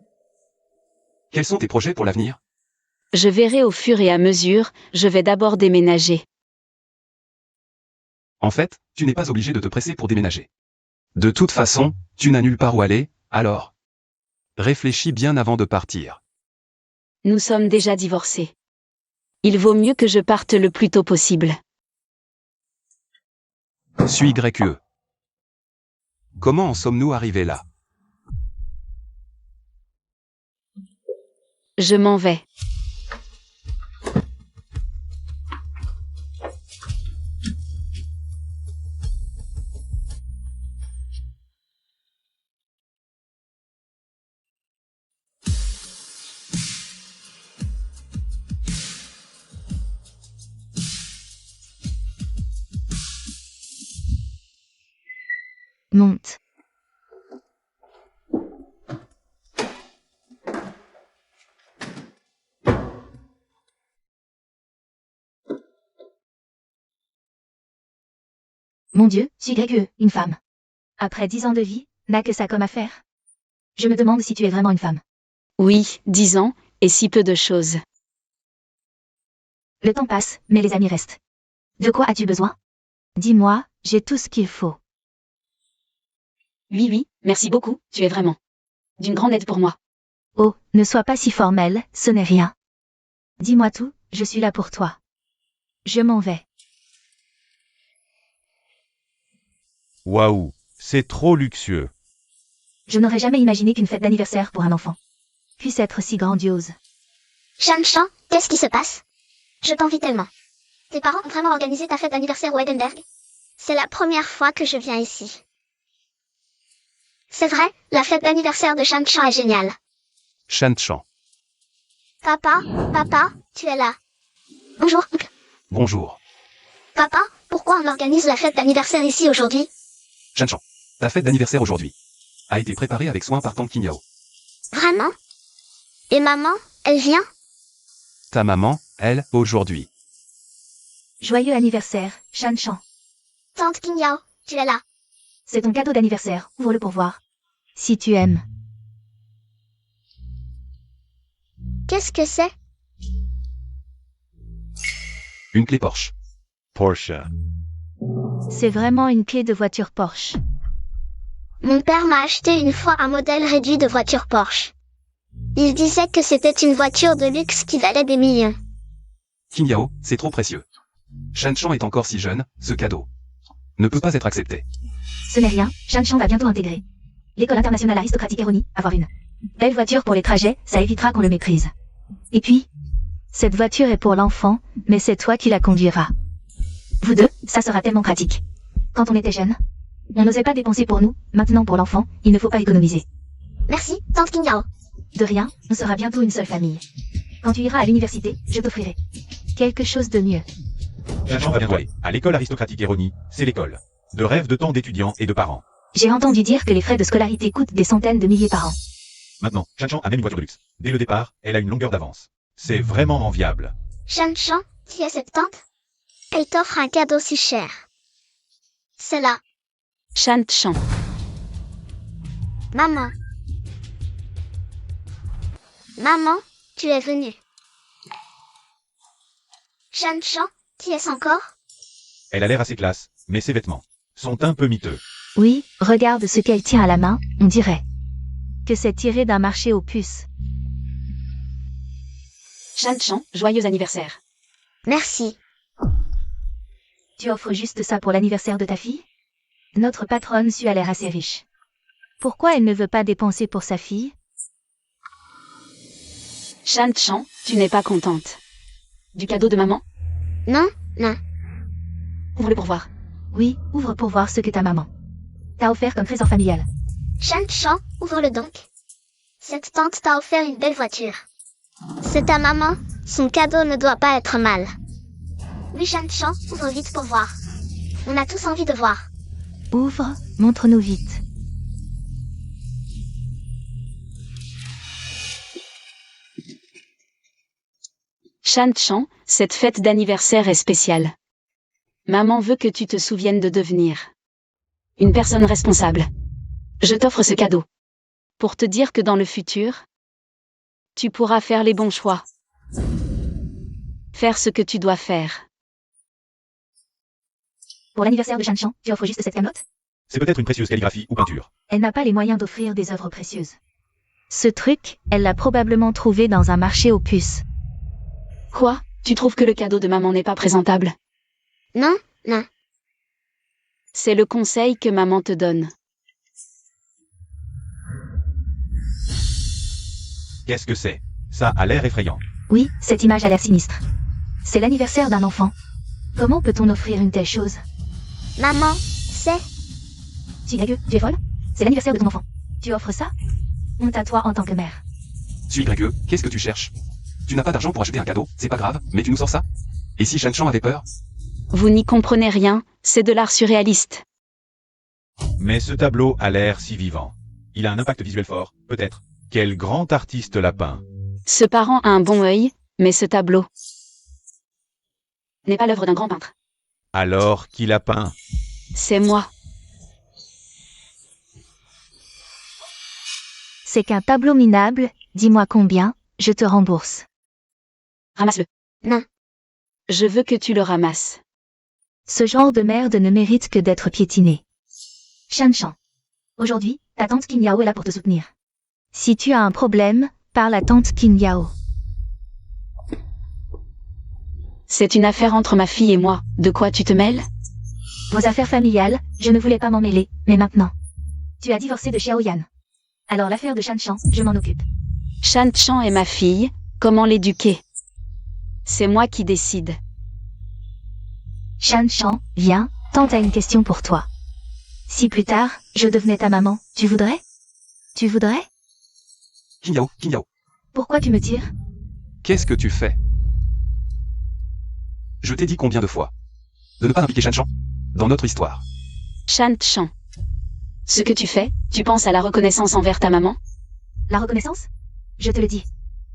Quels sont tes projets pour l'avenir? Je verrai au fur et à mesure, je vais d'abord déménager. En fait, tu n'es pas obligé de te presser pour déménager. De toute façon, tu n'as nulle part où aller, alors. Réfléchis bien avant de partir. Nous sommes déjà divorcés. Il vaut mieux que je parte le plus tôt possible. Suis YE. Comment en sommes-nous arrivés là? Je m'en vais. Monte. Mon Dieu, YE, une femme. Après 10 ans de vie, n'a que ça comme affaire. Je me demande si tu es vraiment une femme. Oui, 10 ans, et si peu de choses. Le temps passe, mais les amis restent. De quoi as-tu besoin? Dis-moi, j'ai tout ce qu'il faut. Oui, merci beaucoup, tu es vraiment d'une grande aide pour moi. Oh, ne sois pas si formel, ce n'est rien. Dis-moi tout, je suis là pour toi. Je m'en vais. Waouh, c'est trop luxueux. Je n'aurais jamais imaginé qu'une fête d'anniversaire pour un enfant puisse être si grandiose. Shanshan, qu'est-ce qui se passe? Je t'envie tellement. Tes parents ont vraiment organisé ta fête d'anniversaire au Edinburgh? C'est la première fois que je viens ici. C'est vrai, la fête d'anniversaire de Shanshan est géniale. Shanshan. Papa, tu es là. Bonjour. Bonjour. Papa, pourquoi on organise la fête d'anniversaire ici aujourd'hui? Shanshan. Ta fête d'anniversaire aujourd'hui a été préparée avec soin par Tante King-Yao. Vraiment? Et maman, elle vient? Ta maman, elle, aujourd'hui. Joyeux anniversaire, Shanshan. Tante King-Yao, tu es là. C'est ton cadeau d'anniversaire, ouvre-le pour voir. Si tu aimes. Qu'est-ce que c'est? Une clé Porsche. Porsche. C'est vraiment une clé de voiture Porsche. Mon père m'a acheté une fois un modèle réduit de voiture Porsche. Il disait que c'était une voiture de luxe qui valait des millions. King-Yao, c'est trop précieux. Shanshan est encore si jeune, ce cadeau ne peut pas être accepté. Ce n'est rien, Shanshan va bientôt intégrer l'école internationale aristocratique Eroni, avoir une belle voiture pour les trajets, ça évitera qu'on le méprise. Et puis, cette voiture est pour l'enfant, mais c'est toi qui la conduiras. Vous deux, ça sera tellement pratique. Quand on était jeunes, on n'osait pas dépenser pour nous, maintenant pour l'enfant, il ne faut pas économiser. Merci, Tante King-Yao. De rien, on sera bientôt une seule famille. Quand tu iras à l'université, je t'offrirai quelque chose de mieux. Shanshan va bientôt aller à l'école aristocratique Eroni, c'est l'école de rêve de tant d'étudiants et de parents. J'ai entendu dire que les frais de scolarité coûtent des centaines de milliers par an. Maintenant, Shanshan a même une voiture de luxe. Dès le départ, elle a une longueur d'avance. C'est vraiment enviable. Shanshan, qui est cette tante? Elle t'offre un cadeau si cher. C'est là. Shanshan. Maman. Maman, tu es venue. Shanshan, qui est-ce encore? Elle a l'air assez classe, mais ses vêtements sont un peu miteux. Oui, regarde ce qu'elle tient à la main, on dirait que c'est tiré d'un marché aux puces. Shanshan, joyeux anniversaire. Merci. Tu offres juste ça pour l'anniversaire de ta fille? Notre patronne Su a l'air assez riche. Pourquoi elle ne veut pas dépenser pour sa fille? Shanshan, tu n'es pas contente du cadeau de maman? Non. Ouvre-le pour voir. Oui, ouvre pour voir ce que ta maman t'a offert comme trésor familial. Shanshan, ouvre-le donc. Cette tante t'a offert une belle voiture. C'est ta maman, son cadeau ne doit pas être mal. Oui, Shanshan, ouvre vite pour voir. On a tous envie de voir. Ouvre, montre-nous vite. Shanshan, cette fête d'anniversaire est spéciale. Maman veut que tu te souviennes de devenir une personne responsable. Je t'offre ce cadeau pour te dire que dans le futur, tu pourras faire les bons choix. Faire ce que tu dois faire. Pour l'anniversaire de Shanshan, tu offres juste cette camelote? C'est peut-être une précieuse calligraphie ou peinture. Elle n'a pas les moyens d'offrir des œuvres précieuses. Ce truc, elle l'a probablement trouvé dans un marché aux puces. Quoi? Tu trouves que le cadeau de maman n'est pas présentable? Non. C'est le conseil que maman te donne. Qu'est-ce que c'est? Ça a l'air effrayant. Oui, cette image a l'air sinistre. C'est l'anniversaire d'un enfant. Comment peut-on offrir une telle chose? Maman, c'est... Tu es folle? C'est l'anniversaire de ton enfant. Tu offres ça? Honte à toi en tant que mère. Suis YE, qu'est-ce que tu cherches? Tu n'as pas d'argent pour acheter un cadeau, c'est pas grave, mais tu nous sors ça? Et si Shanshan avait peur? Vous n'y comprenez rien, c'est de l'art surréaliste. Mais ce tableau a l'air si vivant. Il a un impact visuel fort, peut-être. Quel grand artiste l'a peint. Ce parent a un bon œil, mais ce tableau n'est pas l'œuvre d'un grand peintre. Alors, qui l'a peint? C'est moi. C'est qu'un tableau minable, dis-moi combien, je te rembourse. Ramasse-le. Non. Je veux que tu le ramasses. Ce genre de merde ne mérite que d'être piétiné. Shan Chan. Aujourd'hui, ta tante Qin Yao est là pour te soutenir. Si tu as un problème, parle à tante Qin Yao. C'est une affaire entre ma fille et moi. De quoi tu te mêles? Vos affaires familiales, je ne voulais pas m'en mêler, mais maintenant. Tu as divorcé de Xiao Yan. Alors l'affaire de Shan Chan, je m'en occupe. Shan Chan est ma fille. Comment l'éduquer? C'est moi qui décide. Shan Chan, viens, tante a une question pour toi. Si plus tard, je devenais ta maman, tu voudrais? Tu voudrais? Qin Yao, Pourquoi tu me tires? qu'est-ce que tu fais? Je t'ai dit combien de fois de ne pas impliquer Shan Chan dans notre histoire. Shan Chan. Ce que tu fais, tu penses à la reconnaissance envers ta maman? La reconnaissance? Je te le dis.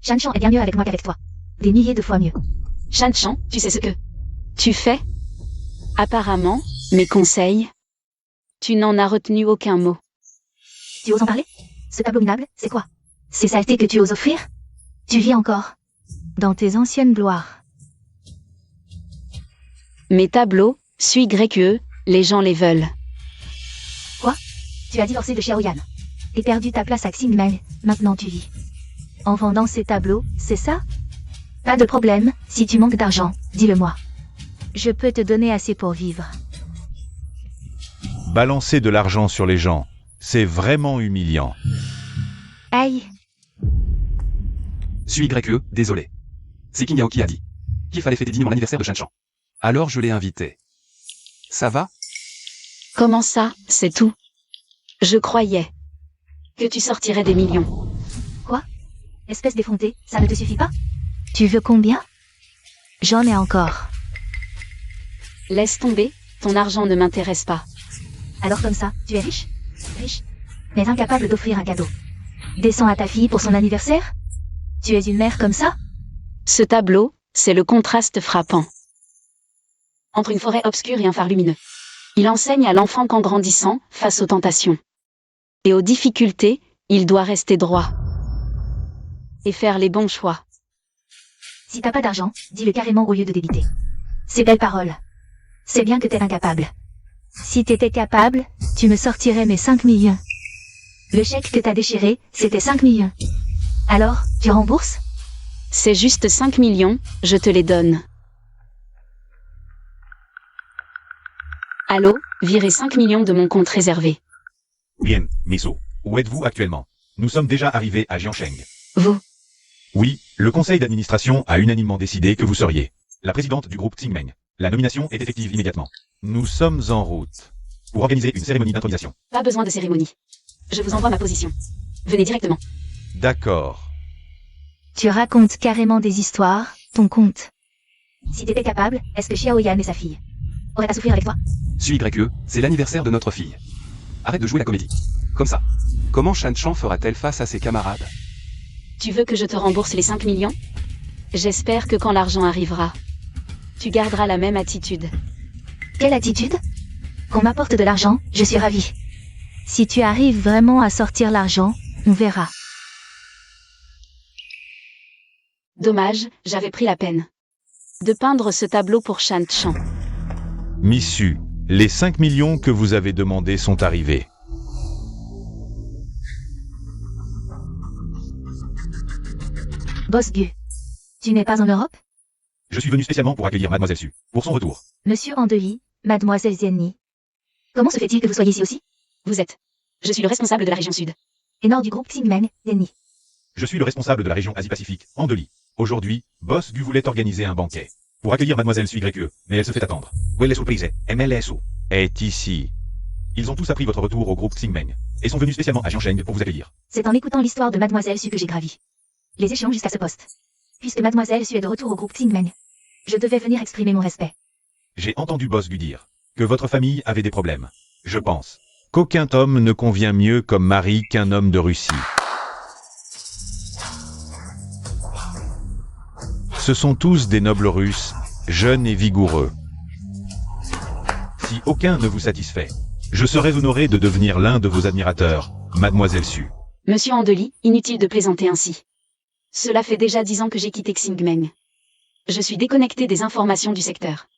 Shan Chan est bien mieux avec moi qu'avec toi. Des milliers de fois mieux. Shan Chan, tu sais ce que tu fais? Apparemment, mes conseils. Tu n'en as retenu aucun mot. Tu oses en parler? Ce tableau minable, c'est quoi? Ces saletés que tu oses offrir? Tu vis encore dans tes anciennes gloires. Mes tableaux, suis grec, les gens les veulent. Quoi? Tu as divorcé de Xiao Yan. Et perdu ta place à Xingmeng, maintenant tu vis. En vendant ces tableaux, c'est ça? Pas de problème, si tu manques d'argent, dis-le-moi. Je peux te donner assez pour vivre. Balancer de l'argent sur les gens, c'est vraiment humiliant. Aïe, Suis YE, désolé. C'est Qin Yao qui a dit qu'il fallait fêter dignement l'anniversaire de Shan Chan. Alors je l'ai invité. Ça va? Comment ça, c'est tout? Je croyais que tu sortirais des millions. espèce d'effronté, ça ne te suffit pas? Tu veux combien? J'en ai encore. Laisse tomber, ton argent ne m'intéresse pas. Alors comme ça, tu es riche? Riche, mais incapable d'offrir un cadeau. Descends à ta fille pour son anniversaire? Tu es une mère comme ça? Ce tableau, c'est le contraste frappant entre une forêt obscure et un phare lumineux. Il enseigne à l'enfant qu'en grandissant, face aux tentations et aux difficultés, il doit rester droit et faire les bons choix. Si t'as pas d'argent, dis-le carrément au lieu de débiter. C'est belle parole. C'est bien que t'es incapable. Si t'étais capable, tu me sortirais mes 5 millions. Le chèque que t'as déchiré, c'était 5 millions. Alors, tu rembourses? C'est juste 5 millions, je te les donne. Allô, virez 5 millions de mon compte réservé. Bien, Miso. Où êtes-vous actuellement? Nous sommes déjà arrivés à Jiangsheng. Vous, Oui, le conseil d'administration a unanimement décidé que vous seriez la présidente du groupe Xingmeng. La nomination est effective immédiatement. Nous sommes en route pour organiser une cérémonie d'intronisation. pas besoin de cérémonie. Je vous envoie ma position. Venez directement. D'accord. Tu racontes carrément des histoires, ton compte. Si t'étais capable, est-ce que Xiao Yan et sa fille auraient à souffrir avec toi? Suis YE, c'est l'anniversaire de notre fille. Arrête de jouer la comédie. Comme ça. Comment Shan Chan fera-t-elle face à ses camarades? Tu veux que je te rembourse les 5 millions? J'espère que quand l'argent arrivera, tu garderas la même attitude. Quelle attitude? Qu'on m'apporte de l'argent, je suis ravie. Si tu arrives vraiment à sortir l'argent, on verra. Dommage, j'avais pris la peine de peindre ce tableau pour Shan Chan. Missu, les 5 millions que vous avez demandés sont arrivés. Boss Gu. Tu n'es pas en Europe? Je suis venu spécialement pour accueillir Mademoiselle Su, pour son retour. Monsieur Andeli, Mademoiselle Zienni. Comment se fait-il que vous soyez ici aussi? Vous êtes. Je suis le responsable de la région sud. Et nord du groupe Xingmeng, Zienni. Je suis le responsable de la région Asie-Pacifique, Andeli. Aujourd'hui, Boss Gu voulait organiser un banquet pour accueillir Mademoiselle Su YE, mais elle se fait attendre. Quelle surprise, MLSU est ici. Ils ont tous appris votre retour au groupe Xingmeng et sont venus spécialement à Jiangsheng pour vous accueillir. C'est en écoutant l'histoire de Mademoiselle Su que j'ai gravi les échelons jusqu'à ce poste. Puisque Mademoiselle Su est de retour au groupe Xingmeng, je devais venir exprimer mon respect. J'ai entendu Boss Gu dire que votre famille avait des problèmes. Je pense qu'aucun homme ne convient mieux comme mari qu'un homme de Russie. Ce sont tous des nobles russes, jeunes et vigoureux. si aucun ne vous satisfait, je serais honoré de devenir l'un de vos admirateurs, Mademoiselle Su. Monsieur Andeli, inutile de plaisanter ainsi. Cela fait déjà 10 ans que j'ai quitté Xingmeng. Je suis déconnecté des informations du secteur.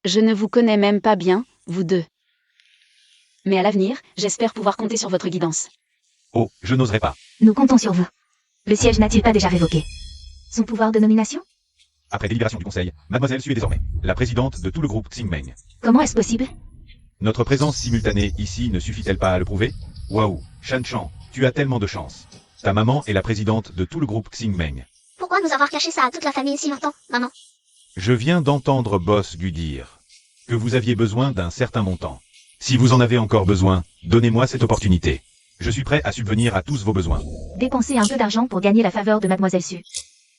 Je ne vous connais même pas bien, vous deux. Mais à l'avenir, j'espère pouvoir compter sur votre guidance. Oh, je n'oserais pas. Nous comptons sur vous. Le siège n'a-t-il pas déjà révoqué son pouvoir de nomination? Après délibération du Conseil, Mademoiselle Su est désormais la présidente de tout le groupe Xingmeng. Comment est-ce possible? Notre présence simultanée ici ne suffit-elle pas à le prouver? Waouh, Shan Chan, tu as tellement de chance. Ta maman est la présidente de tout le groupe Xingmeng. Pourquoi nous avoir caché ça à toute la famille si longtemps, maman? Je viens d'entendre Boss Gu dire que vous aviez besoin d'un certain montant. Si vous en avez encore besoin, donnez-moi cette opportunité. Je suis prêt à subvenir à tous vos besoins. Dépenser un peu d'argent pour gagner la faveur de Mademoiselle Su.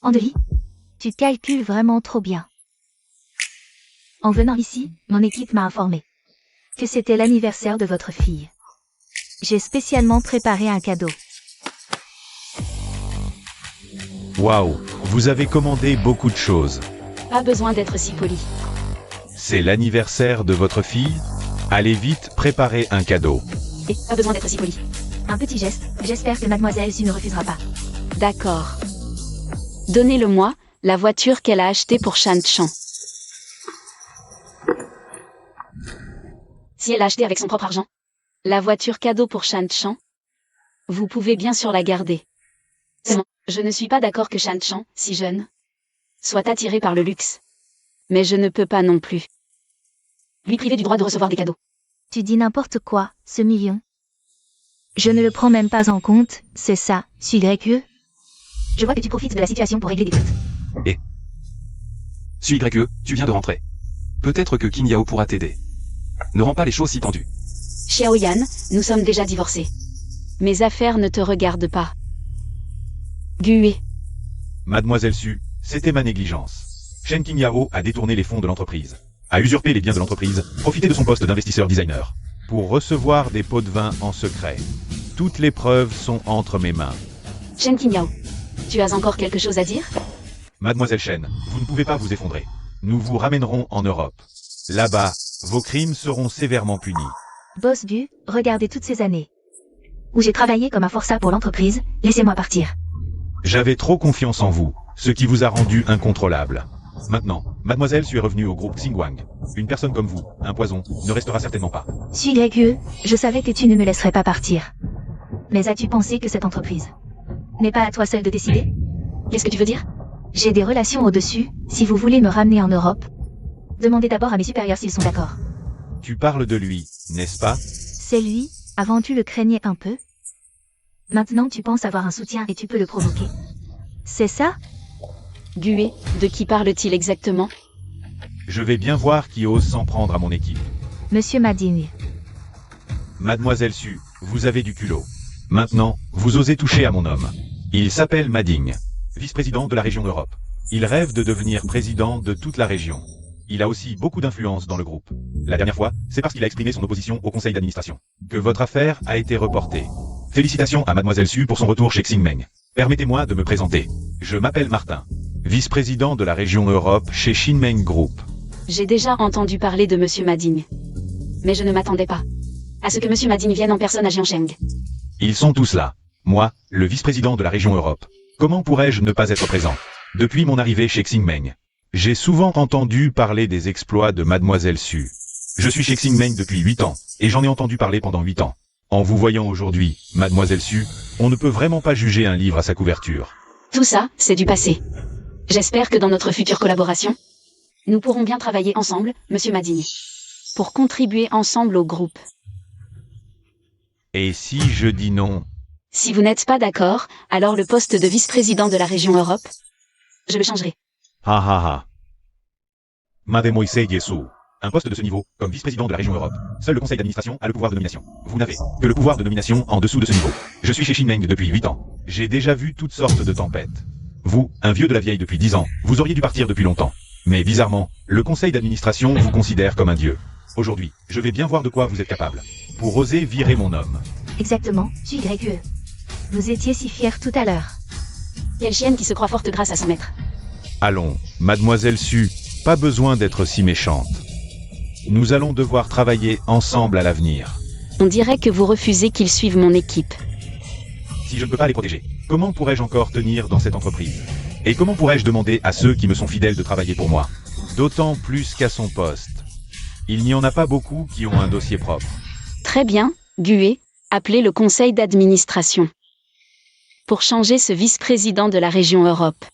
Andeli, tu calcules vraiment trop bien. En venant ici, mon équipe m'a informé que c'était l'anniversaire de votre fille. J'ai spécialement préparé un cadeau. Waouh, vous avez commandé beaucoup de choses. Pas besoin d'être si poli. C'est l'anniversaire de votre fille? Allez vite préparer un cadeau. Et pas besoin d'être si poli. Un petit geste, j'espère que Mademoiselle Su ne refusera pas. D'accord. Donnez-le-moi, la voiture qu'elle a achetée pour Shan Chan. Si elle l'a achetée avec son propre argent, la voiture cadeau pour Shan Chan, vous pouvez bien sûr la garder. Seulement, je ne suis pas d'accord que Shan Chan, si jeune, soit attiré par le luxe. Mais je ne peux pas non plus lui priver du droit de recevoir des cadeaux. Tu dis n'importe quoi, ce million. Je ne le prends même pas en compte, c'est ça, YE. Je vois que tu profites de la situation pour régler des comptes. Su YE, tu viens de rentrer. Peut-être que Qin Yao pourra t'aider. Ne rends pas les choses si tendues. Xiao Yan, nous sommes déjà divorcés. Mes affaires ne te regardent pas. Gue. Mademoiselle Su, c'était ma négligence. Shen Qingyao a détourné les fonds de l'entreprise, a usurpé les biens de l'entreprise, profité de son poste d'investisseur designer, pour recevoir des pots de vin en secret. Toutes les preuves sont entre mes mains. Shen Qingyao, tu as encore quelque chose à dire? Mademoiselle Shen, vous ne pouvez pas vous effondrer. Nous vous ramènerons en Europe. Là-bas, vos crimes seront sévèrement punis. Boss Gu, regardez toutes ces années où j'ai travaillé comme un forçat pour l'entreprise, laissez-moi partir. J'avais trop confiance en vous, ce qui vous a rendu incontrôlable. Maintenant, Mademoiselle Su est revenue au groupe Xingwang. Une personne comme vous, un poison, ne restera certainement pas. YE, je savais que tu ne me laisserais pas partir. Mais as-tu pensé que cette entreprise n'est pas à toi seul de décider? Qu'est-ce que tu veux dire? J'ai des relations au-dessus, si vous voulez me ramener en Europe. Demandez d'abord à mes supérieurs s'ils sont d'accord. Tu parles de lui, n'est-ce pas? C'est lui, avant tu le craignais un peu. Maintenant tu penses avoir un soutien et tu peux le provoquer. C'est ça? Gue, de qui parle-t-il exactement? Je vais bien voir qui ose s'en prendre à mon équipe. Monsieur Madigne. Mademoiselle Su, vous avez du culot. Maintenant, vous osez toucher à mon homme. Il s'appelle Madigne, vice-président de la région Europe. Il rêve de devenir président de toute la région. Il a aussi beaucoup d'influence dans le groupe. La dernière fois, c'est parce qu'il a exprimé son opposition au conseil d'administration que votre affaire a été reportée. Félicitations à Mademoiselle Su pour son retour chez Xingmeng. Permettez-moi de me présenter. Je m'appelle Martin, vice-président de la région Europe chez Xingmeng Group. J'ai déjà entendu parler de Monsieur Madigne. Mais je ne m'attendais pas à ce que Monsieur Madigne vienne en personne à Jiancheng. Ils sont tous là. Moi, le vice-président de la région Europe. Comment pourrais-je ne pas être présent? Depuis mon arrivée chez Xingmeng, j'ai souvent entendu parler des exploits de Mademoiselle Su. Je suis chez Xingmeng depuis 8 ans, et j'en ai entendu parler pendant 8 ans. En vous voyant aujourd'hui, Mademoiselle Su, on ne peut vraiment pas juger un livre à sa couverture. Tout ça, c'est du passé. J'espère que dans notre future collaboration, nous pourrons bien travailler ensemble, Monsieur Madigne, pour contribuer ensemble au groupe. Et si je dis non? Si vous n'êtes pas d'accord, alors le poste de vice-président de la région Europe, je le changerai. Ha ha ha. Mademoiselle Yesu. Un poste de ce niveau, comme vice-président de la région Europe, seul le conseil d'administration a le pouvoir de nomination. Vous n'avez que le pouvoir de nomination en dessous de ce niveau. Je suis chez Xingmeng depuis 8 ans. J'ai déjà vu toutes sortes de tempêtes. Vous, un vieux de la vieille depuis 10 ans, vous auriez dû partir depuis longtemps. Mais bizarrement, le conseil d'administration vous considère comme un dieu. Aujourd'hui, je vais bien voir de quoi vous êtes capable. Pour oser virer mon homme. Exactement, YE. Vous étiez si fier tout à l'heure. Quelle chienne qui se croit forte grâce à son maître. Allons, Mademoiselle Su, pas besoin d'être si méchante. Nous allons devoir travailler ensemble à l'avenir. On dirait que vous refusez qu'ils suivent mon équipe. Si je ne peux pas les protéger, comment pourrais-je encore tenir dans cette entreprise? Et comment pourrais-je demander à ceux qui me sont fidèles de travailler pour moi? D'autant plus qu'à son poste. Il n'y en a pas beaucoup qui ont un dossier propre. Très bien, Gué, appelez le conseil d'administration. Pour changer ce vice-président de la région Europe.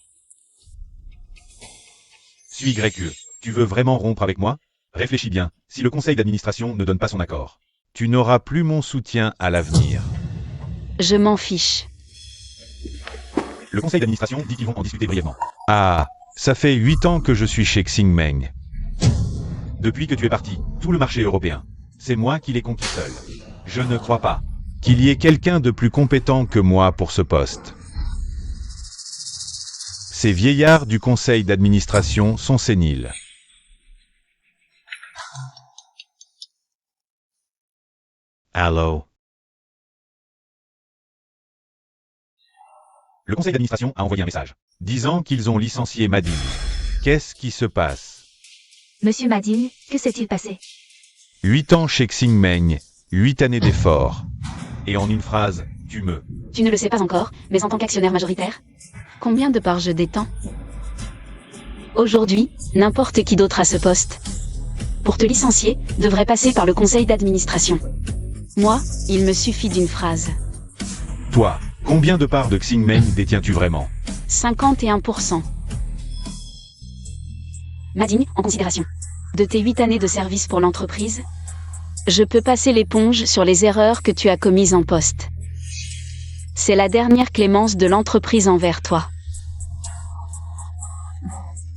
Suis Grécue. Tu veux vraiment rompre avec moi? Réfléchis bien, si le conseil d'administration ne donne pas son accord. Tu n'auras plus mon soutien à l'avenir. Je m'en fiche. Le conseil d'administration dit qu'ils vont en discuter brièvement. Ah, ça fait 8 ans que je suis chez Xingmeng. Depuis que tu es parti, tout le marché européen, c'est moi qui l'ai conquis seul. Je ne crois pas qu'il y ait quelqu'un de plus compétent que moi pour ce poste. Ces vieillards du conseil d'administration sont séniles. Allô? Le conseil d'administration a envoyé un message, disant qu'ils ont licencié Madine. Qu'est-ce qui se passe? Monsieur Madine, que s'est-il passé? 8 ans chez Xingmeng, 8 années d'efforts. Et en une phrase, tu ne le sais pas encore, mais en tant qu'actionnaire majoritaire, combien de parts je détends? Aujourd'hui, n'importe qui d'autre à ce poste, pour te licencier, devrait passer par le conseil d'administration. Moi, il me suffit d'une phrase. Toi, combien de parts de Xingmeng détiens-tu vraiment? 51%. Madine, en considération de tes 8 années de service pour l'entreprise, je peux passer l'éponge sur les erreurs que tu as commises en poste. C'est la dernière clémence de l'entreprise envers toi.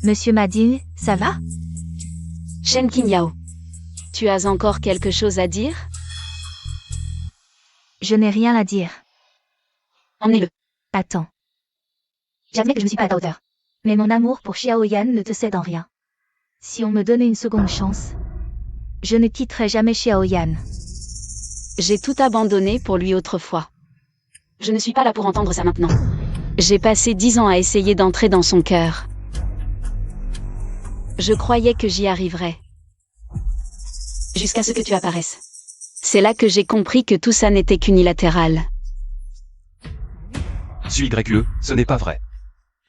Monsieur Madine, ça va? Shen Qingyao, tu as encore quelque chose à dire? Je n'ai rien à dire. Emmenez-le. Attends. J'admets que je ne suis pas à ta hauteur. Mais mon amour pour Xiaoyan ne te cède en rien. Si on me donnait une seconde chance, je ne quitterai jamais Xiaoyan. J'ai tout abandonné pour lui autrefois. Je ne suis pas là pour entendre ça maintenant. J'ai passé 10 ans à essayer d'entrer dans son cœur. Je croyais que j'y arriverais. Jusqu'à ce que tu apparaisses. C'est là que j'ai compris que tout ça n'était qu'unilatéral. Suis Grécue, ce n'est pas vrai.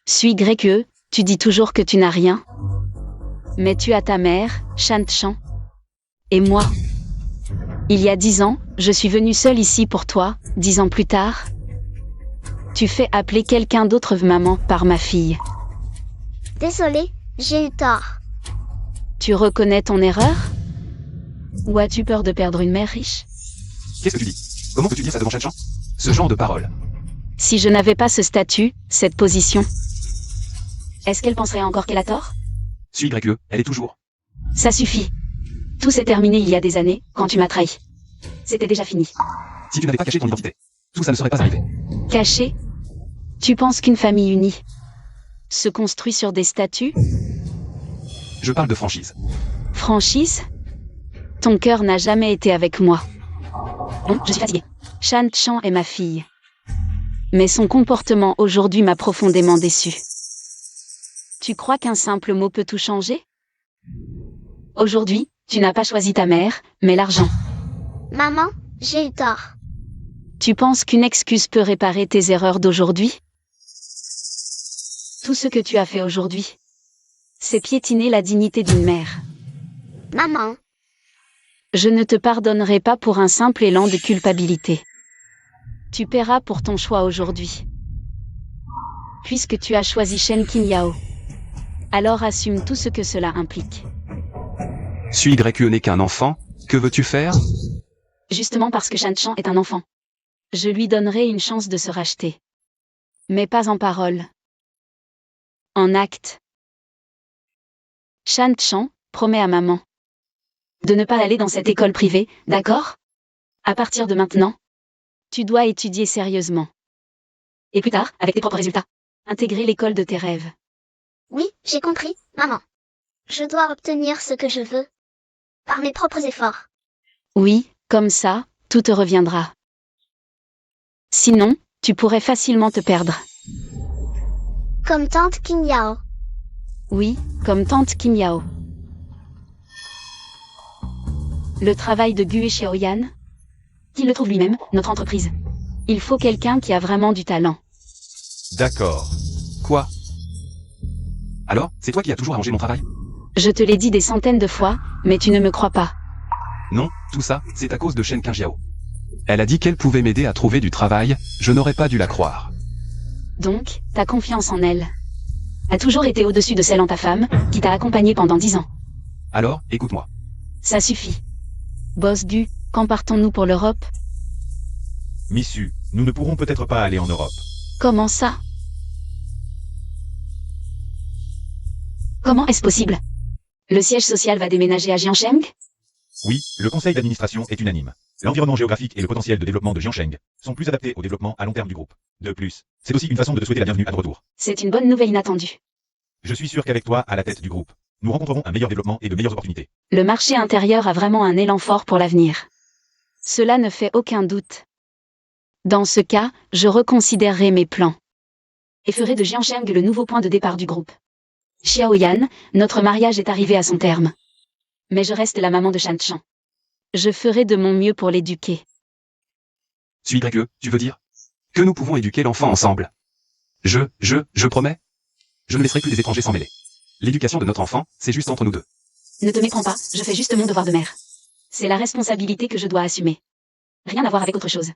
Suis Grécue, tu dis toujours que tu n'as rien. Mais tu as ta mère, Shan Chan. Et moi. Il y a 10 ans, je suis venue seule ici pour toi, 10 ans plus tard. Tu fais appeler quelqu'un d'autre maman par ma fille. Désolée, j'ai eu tort. Tu reconnais ton erreur? Ou as-tu peur de perdre une mère riche? Qu'est-ce que tu dis? Comment peux-tu dire ça devant Shan Chan? Ce genre de parole. Si je n'avais pas ce statut, cette position, est-ce qu'elle penserait encore qu'elle a tort? Suis Grécue, elle est toujours. Ça suffit. Tout s'est terminé il y a des années, quand tu m'as trahi. C'était déjà fini. Si tu n'avais pas caché ton identité, tout ça ne serait pas arrivé. Caché? Tu penses qu'une famille unie se construit sur des statuts? Je parle de franchise. Franchise? Ton cœur n'a jamais été avec moi. Non, je suis fatiguée. Shan Chan est ma fille. Mais son comportement aujourd'hui m'a profondément déçue. Tu crois qu'un simple mot peut tout changer? Aujourd'hui, tu n'as pas choisi ta mère, mais l'argent. Maman, j'ai eu tort. Tu penses qu'une excuse peut réparer tes erreurs d'aujourd'hui? Tout ce que tu as fait aujourd'hui, c'est piétiner la dignité d'une mère. Maman, Je ne te pardonnerai pas pour un simple élan de culpabilité. Tu paieras pour ton choix aujourd'hui. Puisque tu as choisi Shen Qingyao, alors assume tout ce que cela implique. Suis Grécue n'est qu'un enfant, que veux-tu faire? Justement parce que Shan Chan est un enfant. Je lui donnerai une chance de se racheter. Mais pas en parole. En acte. Shan Chan, promets à maman de ne pas aller dans cette école privée, d'accord? À partir de maintenant, tu dois étudier sérieusement. Et plus tard, avec tes propres résultats, intégrer l'école de tes rêves. oui, j'ai compris, maman. Je dois obtenir ce que je veux. Par mes propres efforts. Oui, comme ça, tout te reviendra. Sinon, tu pourrais facilement te perdre. Comme tante Qingyao. Oui, comme tante Qingyao. Le travail de Gu et Xiaoyan? Qu'il le trouve lui-même, notre entreprise. Il faut quelqu'un qui a vraiment du talent. D'accord. Quoi? Alors, c'est toi qui as toujours arrangé mon travail? Je te l'ai dit des centaines de fois, mais tu ne me crois pas. Non, tout ça, c'est à cause de Shen Qingjiao. Elle a dit qu'elle pouvait m'aider à trouver du travail, je n'aurais pas dû la croire. Donc, ta confiance en elle a toujours été au-dessus de celle en ta femme, qui t'a accompagné pendant 10 ans. Alors, écoute-moi. Ça suffit. Boss Gu, quand partons-nous pour l'Europe? Missu, nous ne pourrons peut-être pas aller en Europe. Comment ça? Comment est-ce possible? Le siège social va déménager à Jiangsheng? Oui, le conseil d'administration est unanime. L'environnement géographique et le potentiel de développement de Jiangsheng sont plus adaptés au développement à long terme du groupe. De plus, c'est aussi une façon de te souhaiter la bienvenue à notre retour. C'est une bonne nouvelle inattendue. Je suis sûr qu'avec toi à la tête du groupe, nous rencontrerons un meilleur développement et de meilleures opportunités. Le marché intérieur a vraiment un élan fort pour l'avenir. Cela ne fait aucun doute. Dans ce cas, je reconsidérerai mes plans. Et ferai de Jiangsheng le nouveau point de départ du groupe. Xiaoyan, notre mariage est arrivé à son terme. Mais je reste la maman de Shanchan. Je ferai de mon mieux pour l'éduquer. Suis que, tu veux dire? Que nous pouvons éduquer l'enfant ensemble. Je promets. Je ne laisserai plus des étrangers s'en mêler. L'éducation de notre enfant, c'est juste entre nous deux. Ne te méprends pas, je fais juste mon devoir de mère. C'est la responsabilité que je dois assumer. Rien à voir avec autre chose.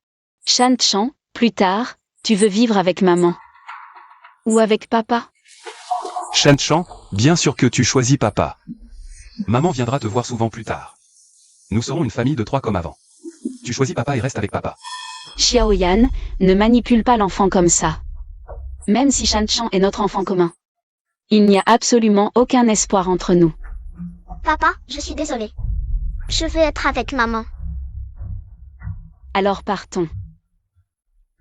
Shanchan, plus tard, tu veux vivre avec maman. Ou avec papa? Shanchan, bien sûr que tu choisis papa. Maman viendra te voir souvent plus tard. Nous serons une famille de 3 comme avant. Tu choisis papa et reste avec papa. Xiaoyan, ne manipule pas l'enfant comme ça. Même si Shanchan est notre enfant commun. Il n'y a absolument aucun espoir entre nous. Papa, je suis désolée. Je veux être avec maman. Alors partons.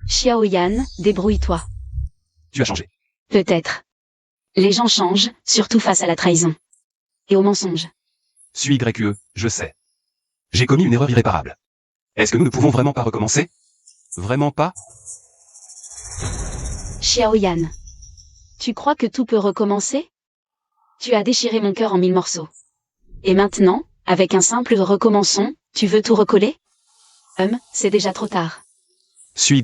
Xiaoyan, débrouille-toi. Tu as changé. Peut-être. Les gens changent, surtout face à la trahison. Et au mensonge. Suis je sais. J'ai commis une erreur irréparable. Est-ce que nous ne pouvons vraiment pas recommencer? Vraiment pas? Xiaoyan. Tu crois que tout peut recommencer? Tu as déchiré mon cœur en 1000 morceaux. Et maintenant, avec un simple recommençons, tu veux tout recoller? C'est déjà trop tard. Suis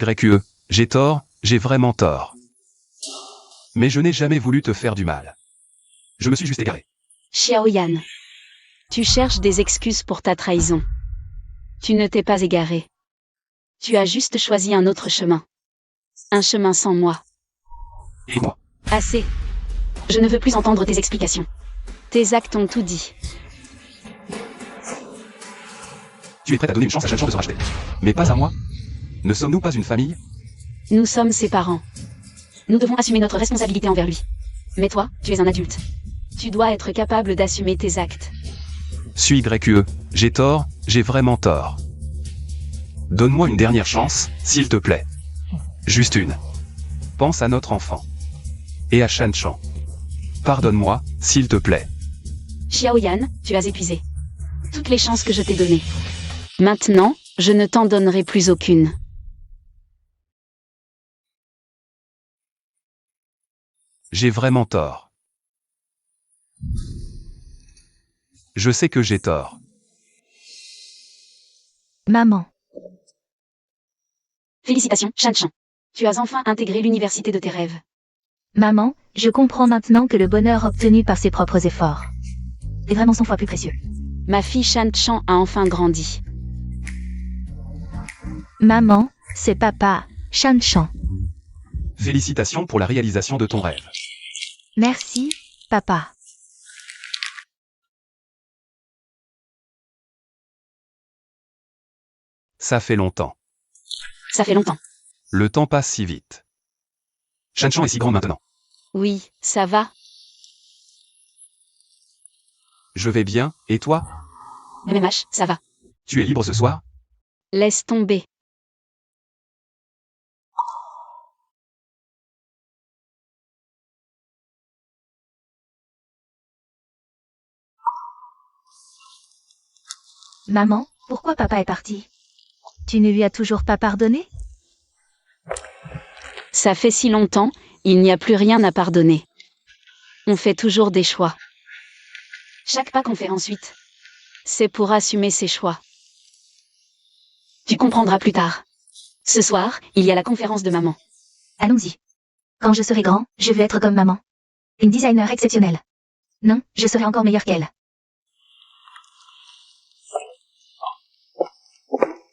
j'ai tort, j'ai vraiment tort. Mais je n'ai jamais voulu te faire du mal. Je me suis juste égaré. Xiaoyan. Tu cherches des excuses pour ta trahison. Tu ne t'es pas égaré. Tu as juste choisi un autre chemin. Un chemin sans moi. Et moi? Assez. Je ne veux plus entendre tes explications. Tes actes ont tout dit. Tu es prête à donner une chance à Shanchan de se racheter. Mais pas à moi? Ne sommes-nous pas une famille? Nous sommes ses parents. Nous devons assumer notre responsabilité envers lui. Mais toi, tu es un adulte. Tu dois être capable d'assumer tes actes. Suis j'ai tort, j'ai vraiment tort. Donne-moi une dernière chance, s'il te plaît. Juste une. Pense à notre enfant. Et à Shanchan. Pardonne-moi, s'il te plaît. Xiaoyan, tu as épuisé toutes les chances que je t'ai données. Maintenant, je ne t'en donnerai plus aucune. J'ai vraiment tort. Je sais que j'ai tort. Maman. Félicitations, Shanchan. Tu as enfin intégré l'université de tes rêves. Maman, je comprends maintenant que le bonheur obtenu par ses propres efforts est vraiment 100 fois plus précieux. Ma fille Shanchan a enfin grandi. Maman, c'est papa, Shanchan. Félicitations pour la réalisation de ton rêve. Merci, papa. Ça fait longtemps. Ça fait longtemps. Le temps passe si vite. Shanchan est si grand maintenant. Oui, ça va. Je vais bien, et toi? MMH, ça va. Tu es libre ce soir? Laisse tomber. Maman, pourquoi papa est parti? Tu ne lui as toujours pas pardonné? Ça fait si longtemps, il n'y a plus rien à pardonner. On fait toujours des choix. Chaque pas qu'on fait ensuite, C'est pour assumer ses choix. Tu comprendras plus tard. Ce soir, il y a la conférence de maman. Allons-y. Quand je serai grand, je veux être comme maman. Une designer exceptionnelle. Non, je serai encore meilleure qu'elle.